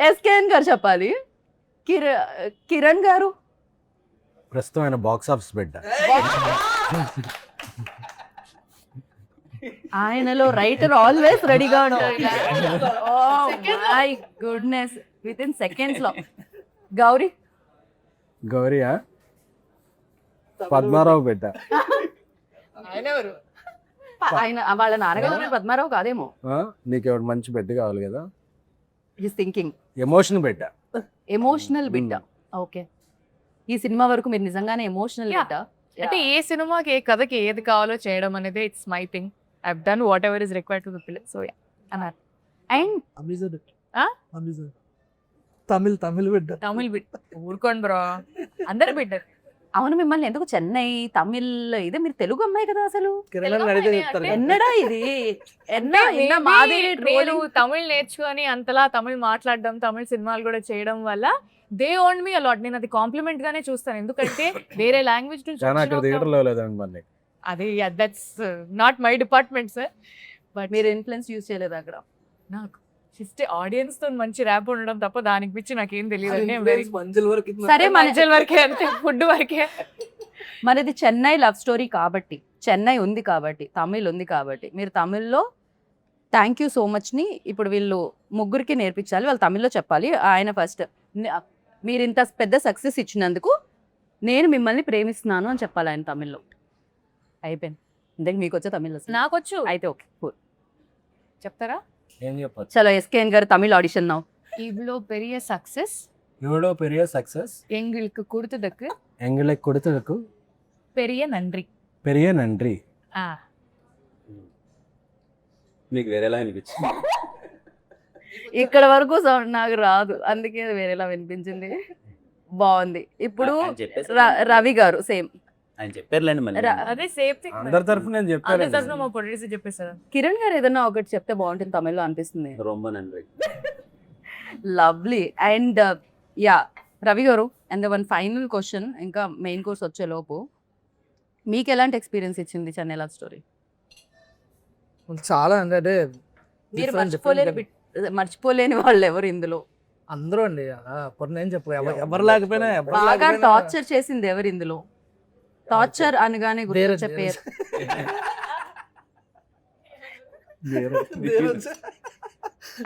ఎస్కేఎన్ గారు చెప్పాలి. కిరణ్ గారు ప్రస్తుతం ఆయన బాక్స్ ఆఫీస్ బిడ్డ. ఆయనలో రైటర్ ఆల్వేస్ రెడీగా ఉంటారు. My goodness, with in seconds లో. గౌరీ గౌరియా పద్మారావు బిడ్డ. ఆయన వాళ్ళ నాన్నగారు పద్మారావు కాదేమో. నీకు ఎవరు మంచి బిడ్డ కావాలి కదా. హిస్ థింకింగ్ ఎమోషన్ బిడ్డ. ఎమోషనల్ బిడ్డ. ఓకే, ఈ సినిమా వరకు మీరు నిజంగానే ఎమోషనల్ Yeah. బిడ్డ. అంటే ఏ సినిమాకి ఏ కథకి ఏది కావాలో చేయడం అనేది it's my thing. I have done what ever is required to the film. So yeah అన్నారు. అండ్ తమిళ్ బిడ్డ. తమిళ్ బిడ్డ, ఊరుకోండి బ్రో, అందరు బిడ్డ. అవును, మిమ్మల్ని ఎందుకు చెన్నై తమిళ్ ఇదే, మీరు తెలుగు అమ్మాయి కదా అసలు. కిరణ్ అడిగితే చెప్తారు కదా. ఎన్నడా ఇది Maybe మాది నేను తమిళ్ నేర్చుకొని అంతలా తమిళ్ మాట్లాడడం, తమిళ్ సినిమాలు కూడా చేయడం వల్ల దే ఓన్ మీ అలాట్. నేను అది కాంప్లిమెంట్ గానే చూస్తాను, ఎందుకంటే వేరే లాంగ్వేజ్ నుంచి కానీ అక్కడ వచ్చిన ఒక- థియేటర్లో లేదండి మరి. అది that's not my department sir. But మీరు ఇన్ఫ్లుయెన్స్ యూజ్ చేయలేదు అక్కడ. నాకు జస్ట్ ఆడియన్స్ తో మంచి ర్యాప్ ఉండడం తప్ప దానికి పిచ్చి నాకేం తెలియదు. మంజుల వరకు ఇట్లా. సరే మంజల్ వరకే, అంతే, ఫుడ్ వరకే. మనది చెన్నై లవ్ స్టోరీ కాబట్టి, చెన్నై ఉంది కాబట్టి, తమిళ్ ఉంది కాబట్టి, మీరు తమిళ్లో థ్యాంక్ యూ సో మచ్ని ఇప్పుడు వీళ్ళు ముగ్గురికి నేర్పించాలి. వాళ్ళు తమిళ్లో చెప్పాలి. ఆయన ఫస్ట్ మీరు ఇంత పెద్ద సక్సెస్ ఇచ్చినందుకు నేను మిమ్మల్ని ప్రేమిస్తున్నాను అని చెప్పాలి ఆయన తమిళ్లో. అయిపోయింది. ఇంతకు మీకు వచ్చే తమిళ్ అసలు? నాకొచ్చు, అయితే ఓకే కూల్. చెప్తారా? ఏం చెప్పచ్చు? చలో ఎస్కేఎన్ గారు తమిళ్ ఆడిషన్ నౌ. இவ்வளோ பெரிய சக்சஸ் எவ்வளோ பெரிய சக்ஸஸ் எங்களுக்கு கொடுத்ததுக்கு எங்களுக்கு கொடுத்ததுக்கு பெரிய நன்றி. பெரிய நன்றி. ఆ మీకు వేరేలా అనిపించింది? ఇక్కడ వరకు sound నాకు రాదు, అందుకే వేరేలా వినిపించింది. బాగుంది. ఇప్పుడు ఆయన చెప్పేసి రవి గారు సేమ్. ఆయన చెప్పారులేండి మళ్ళీ. అదే సేమ్ థింగ్. అందరి తరఫున నేను అదే చెప్పాను. తరఫున మా ప్రొడ్యూసర్ చెప్పేశారు. కిరణ్ గారు ఏదన్నా ఒకటి చెప్తే బాగుంటుంది తమిళ్లో అనిపిస్తుంది. రొంబ నండి. లవ్లీ. అండ్ యా రవి గారు, అండ్ వన్ ఫైనల్ క్వశ్చన్, ఇంకా మెయిన్ కోర్స్ వచ్చే లోపు మీకు ఎలాంటి ఎక్స్పీరియన్స్ ఇచ్చింది చెన్నై లవ్ స్టోరీ? చాలా అంటే మీరు different మర్చిపోలేని వాళ్ళు ఎవరు ఇందులో? అందరూ అండి. పొర నేను చెప్పు, ఎవరు లేకపోయినా బాగా టార్చర్ చేసింది ఎవరు ఇందులో? టార్చర్ అనగానే గుర్తొచ్చే ధీరజ్.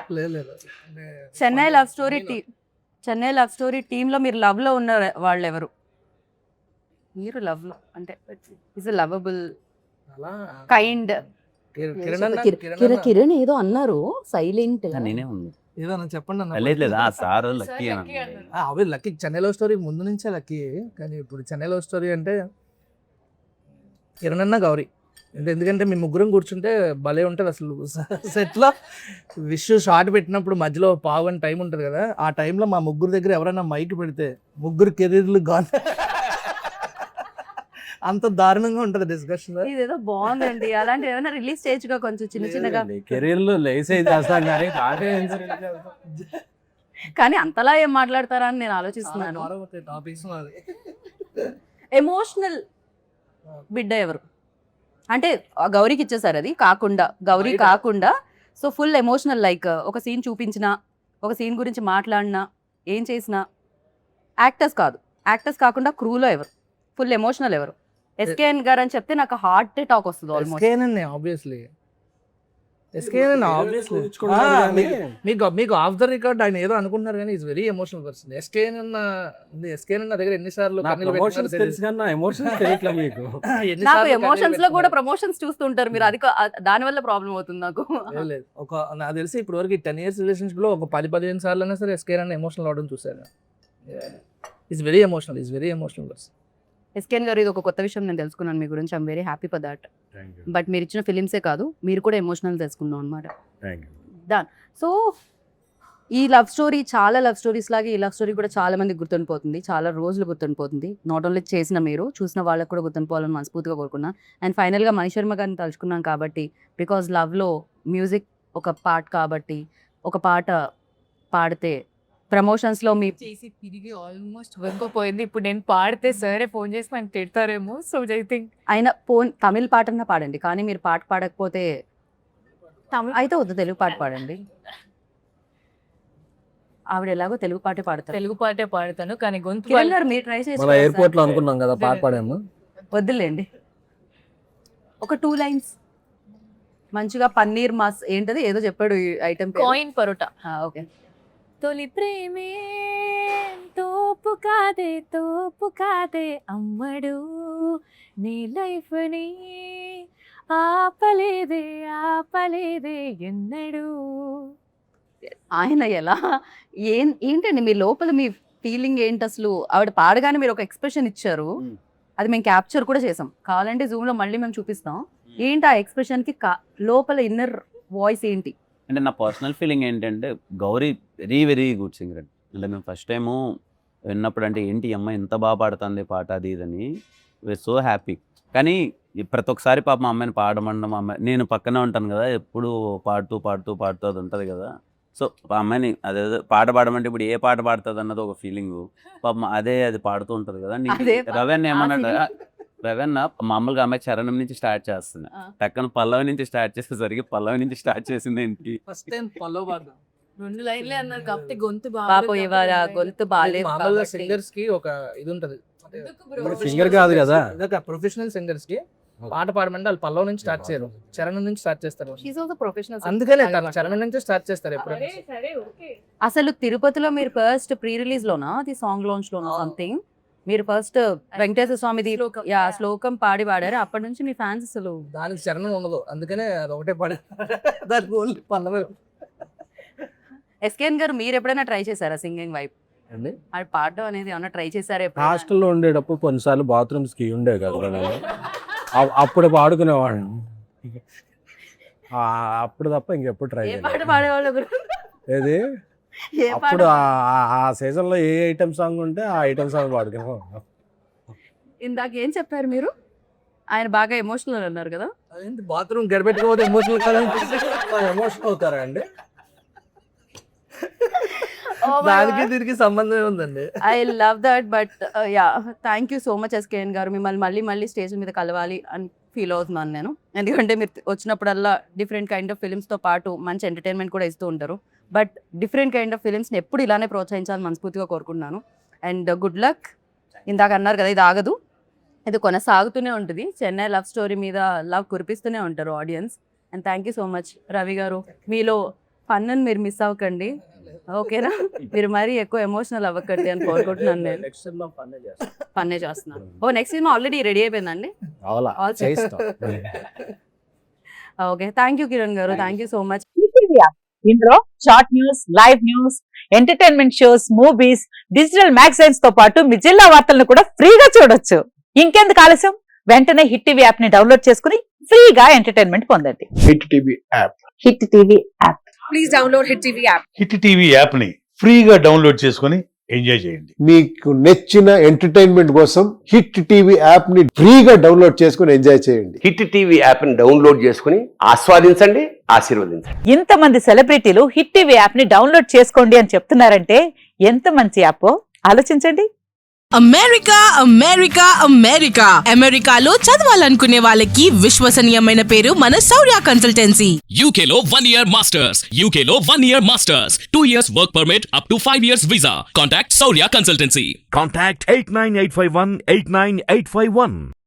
పేరు లేదు. Chennai love story Chennai love story టీంలో మీరు లవ్ లో ఉన్న వాళ్ళు ఎవరు? మీరు లవ్ లో అంటే ఇస్ లవబుల్ అలా కైండ్. కిరణ్ కిరణ్ ఏదో అన్నారు సైలెంట్. నేనే ఉంది. ఏదన్నా చెప్పండి అన్న. లేదు లేదు ఆ సార్ లక్కీ lucky అని అన్నారు. అవి లక్కీ. చెన్నై లవ్ స్టోరీ ముందు నుంచే లక్కీ, కానీ ఇప్పుడు చెన్నై లవ్ స్టోరీ అంటే కిరణ్ అన్న గౌరీ అంటే ఎందుకంటే మేము ముగ్గురం కూర్చుంటే భలే ఉంటుంది అసలు. సెట్లో విష్ షార్ట్ పెట్టినప్పుడు మధ్యలో పావుగంట టైం ఉంటుంది కదా, ఆ టైంలో మా ముగ్గురు దగ్గర ఎవరైనా మైక్ పెడితే ముగ్గురు కెరీర్లు గాన్ అంత దారుణంగా ఉంటుంది డిస్కషన్. ఇదేదో బాగుందండి. అలాంటి ఏమైనా రిలీజ్ చేయొచ్చుగా కొంచెం చిన్న చిన్నగా. కెరీర్ లో లేసే చేస్తాం కానీ కానీ అంతలా ఏం మాట్లాడతారా అని నేను ఆలోచిస్తున్నాను. ఎమోషనల్ బిడ్డ ఎవరు అంటే ఆ గౌరీకి ఇచ్చేసారు, అది కాకుండా గౌరీ కాకుండా. సో ఫుల్ ఎమోషనల్, లైక్ ఒక సీన్ చూపించినా, ఒక సీన్ గురించి మాట్లాడినా, ఏం చేసినా, యాక్టర్స్ కాదు, యాక్టర్స్ కాకుండా క్రూలో ఎవరు ఫుల్ ఎమోషనల్ ఎవరు? ఎస్కేఎన్ గారు అని చెప్తే నాకు హార్ట్ టాక్ వస్తుంది ఆల్మోస్ట్. ఆబ్వియస్లీ మీకు ఆఫ్ ద రికార్డ్ ఆయన ఏదో అనుకుంటున్నారు కానీ is very emotional person. SKN అన్న దగ్గర ఎన్నిసార్లు నాకు ఎమోషన్స్ లో కూడా ప్రమోషన్స్ చూస్తుంటారు మీరు, అది దాని వల్ల ప్రాబ్లం అవుతుంది నాకు. లేదు ఒక నాకు తెలిసి ఇప్పుడు వరకు 10 years రిలేషన్షిప్ లో ఒక 10-15 సార్లు అయినా సరే ఎస్కేఎన్ అన్న ఎమోషనల్ అవడం చూసాను. Is very emotional person. SKN గారు ఇది ఒక కొత్త విషయం నేను తెలుసుకున్నాను మీ గురించి. I'm very happy for that. But మీరు ఇచ్చిన ఫిలిమ్సే కాదు, మీరు కూడా ఎమోషనల్ తెలుసుకున్నాం అనమాట. సో ఈ లవ్ స్టోరీ చాలా లవ్ స్టోరీస్ లాగే ఈ లవ్ స్టోరీ కూడా చాలా మందికి గుర్తుండిపోతుంది, చాలా రోజులు గుర్తుండిపోతుంది. నాట్ ఓన్లీ చేసిన మీరు, చూసిన వాళ్ళకు కూడా గుర్తుండిపోవాలని మనస్ఫూర్తిగా కోరుకున్నా. అండ్ ఫైనల్గా మణిశర్మ గారిని తలుచుకున్నాం కాబట్టి, బికాజ్ లవ్లో మ్యూజిక్ ఒక పార్ట్ కాబట్టి, ఒక పాట పాడితే ప్రమోషన్స్లో మీ చేసి తిరిగి ఆల్మోస్ట్ వెంకపోయింది. ఇప్పుడు నేను పాడితే సరే ఫోన్ చేసి మనకి తిడతారేమో. సో ఐ థింక్ ఆయన తమిళ పాటన్నా పాడండి, కానీ మీరు పాట పాడకపోతే అయితే వద్దు, తెలుగు పాట పాడండి. ఆవిడ ఎలాగో తెలుగు పాటే పాడతారు. తెలుగు పాటే పాడతాను కానీ గొంతు కిరణ్ గారు మీరు ట్రై చేసి మన ఎయిర్పోర్ట్ లో అనుకున్నాం కదా పాట పాడాము. వద్దులేండి, ఒక 2 lines మంచిగా. పన్నీర్ మాస్ ఏంటది ఏదో చెప్పాడు ఐటమ్. కాయిన్ పరోటా. ఓకే. తొలి ప్రేమే తోపు కాదే అమ్మడు, నీ లైఫ్ ని ఆపలేదే ఎన్నడు. ఆయన ఎలా ఏంటండి మీ లోపల మీ ఫీలింగ్ ఏంటి అసలు? ఆవిడ పాడగానే మీరు ఒక ఎక్స్ప్రెషన్ ఇచ్చారు, అది మేము క్యాప్చర్ కూడా చేసాం. కావాలంటే జూమ్ లో మళ్ళీ మేము చూపిస్తాం. ఏంటి ఆ ఎక్స్ప్రెషన్ కి లోపల ఇన్నర్ వాయిస్ ఏంటి? అంటే నా పర్సనల్ ఫీలింగ్ ఏంటంటే గౌరీ వెరీ గుడ్ సింగర్. అంటే మేము ఫస్ట్ టైము విన్నప్పుడు అంటే ఏంటి అమ్మ ఎంత బాగా పాడుతుంది పాట అది ఇదని సో హ్యాపీ. కానీ ప్రతి ఒక్కసారి పాప మా అమ్మాయిని పాడమన్న మా అమ్మాయి, నేను పక్కనే ఉంటాను కదా ఎప్పుడు పాడుతూ అది ఉంటుంది కదా. సో ఆ అమ్మాయిని అదే పాట పాడమంటే ఇప్పుడు ఏ పాట పాడుతుంది అన్నది ఒక ఫీలింగ్. పాప అది పాడుతూ ఉంటుంది కదా. రవెన్ ఏమన్నాడు, రవెన్న మామూలుగా అమ్మాయి చరణం నుంచి స్టార్ట్ చేస్తుంది, టక్కన పల్లవి నుంచి స్టార్ట్ చేసేసరికి పల్లవి నుంచి స్టార్ట్ చేసింది ఏంటి. ఫస్ట్ టైం పల్లవ్ పాడదాం 2 లైన్లే అన్నారు కాబట్టి గొంతు పాపం ఇవాళ గొంతు బాగాలేదు. మామూలుగా సింగర్స్ కి ఒక ఇది ఉంటది, సింగర్ కాదు కదా, ప్రొఫెషనల్ సింగర్స్ కి పాట పాడమంటే వాళ్ళు పల్లవ్ నుంచి స్టార్ట్ చేయరు, చరణం నుంచి స్టార్ట్ చేస్తారు. ప్రొఫెషనల్. అందుకనే చరణం నుంచి స్టార్ట్ చేస్తారు ఎప్పుడు. అసలు తిరుపతిలో మీరు ఫస్ట్ ప్రీ రిలీజ్ లోనా అది సాంగ్ లాంచ్ లోనా సంథింగ్, మీరు ఫస్ట్ వెంకటేశ్వర స్వామిది శ్లోకం పాడారు. అప్పటి నుంచి మీ ఫ్యాన్స్ అసలు దానికి చరణం ఉండదు, అందుకనే అది ఒకటే పాడే దానికి ఓన్లీ పల్లవి. ఎస్కేఎన్ గారు మీరు ఎప్పుడైనా ట్రై చేశారా సింగింగ్ వైపు? అది పాడడం అనేది ఏమన్నా ట్రై చేశారా? హాస్టల్లో ఉండేటప్పుడు కొన్నిసార్లు బాత్రూమ్స్ కి ఉండే కదా నేను, అప్పుడు పాడుకునేవాడిని. అప్పుడు తప్ప ఇంకెప్పుడు ట్రై ఏ పాట పాడేవాళ్ళు? ఏది ఏ పాట? అప్పుడు ఆ సీజన్ లో ఏ ఐటమ్ సాంగ్ ఉంటే ఆ ఐటమ్ సాంగ్ పాడుకునేవాడిని. ఇందాక ఏం చెప్పారు మీరు? ఆయన బాగా ఎమోషనల్ అన్నారు కదా. బాత్రూమ్ గడపెట్టుకోకపోతే ఎమోషనల్ కాదని ఎమోషన్ అవుతారా అండి? దానికి దీనికి సంబంధం ఉందండి. I love that. But yeah, thank you so much SKN గారు. మిమ్మల్ని మళ్ళీ స్టేజ్ మీద కలవాలి అని ఫీల్ అవుతున్నాను నేను, ఎందుకంటే మీరు వచ్చినప్పుడల్లా డిఫరెంట్ కైండ్ ఆఫ్ ఫిలిమ్స్తో పాటు మంచి ఎంటర్టైన్మెంట్ కూడా ఇస్తూ ఉంటారు. బట్ డిఫరెంట్ కైండ్ ఆఫ్ ఫిలిమ్స్ని ఎప్పుడు ఇలానే ప్రోత్సహించాలని మనస్ఫూర్తిగా కోరుకుంటున్నాను. And good luck. ఇందాక అన్నారు కదా ఇది ఆగదు, ఇది కొనసాగుతూనే ఉంటుంది. చెన్నై లవ్ స్టోరీ మీద లవ్ కురిపిస్తూనే ఉంటారు audience. And thank you so much Ravi గారు. మీలో ఫన్ మీరు మిస్ అవ్వకండి, ఓకేనా? మీరు మరీ ఎక్కువ ఎమోషనల్ అవ్వకండి అని కోరుకుంటున్నాను. నేను పన్నే చేస్తున్నాను. ఓ నెక్స్ట్ సినిమా ఆల్రెడీ రెడీ అయిపోయిందండి. ఓకే, థ్యాంక్ యూ కిరణ్ గారు, థ్యాంక్ యూ సో మచ్. ఇందులో short news, live news, entertainment shows, movies, digital magazines తో పాటు మీ జిల్లా వార్తలను కూడా ఫ్రీగా చూడొచ్చు. ఇంకెందుకు ఆలస్యం, వెంటనే హిట్ టీవీ యాప్ ని డౌన్లోడ్ చేసుకుని ఫ్రీగా ఎంటర్టైన్మెంట్ పొందండి. Hit TV app. Hit TV app. Please download hit TV app. Hit TV app ని ఫ్రీగా డౌన్లోడ్ చేసుకొని ఎంజాయ్ చేయండి. మీకు నచ్చిన ఎంటర్టైన్మెంట్ కోసం హిట్ టీవీ యాప్ ని ఫ్రీగా డౌన్లోడ్ చేసుకొని ఎంజాయ్ చేయండి. హిట్ టీవీ యాప్ ని డౌన్లోడ్ చేసుకుని ఆస్వాదించండి, ఆశీర్వదించండి. ఇంతమంది సెలబ్రిటీలు హిట్ టీవీ యాప్ ని డౌన్లోడ్ చేసుకోండి అని చెప్తున్నారంటే ఎంత మంచి యాప్ ఆలోచించండి. అమెరికా అమెరికా అమెరికా అమెరికాలో చదవాలనుకునే వాళ్ళకి విశ్వసనీయమైన పేరు మన శౌర్య కన్సల్టెన్సీ. UK లో 1 year masters, UK లో 1 year masters, 2 years work permit up to 5 years visa. Contact Saurya Consultancy. Contact 89851 89851.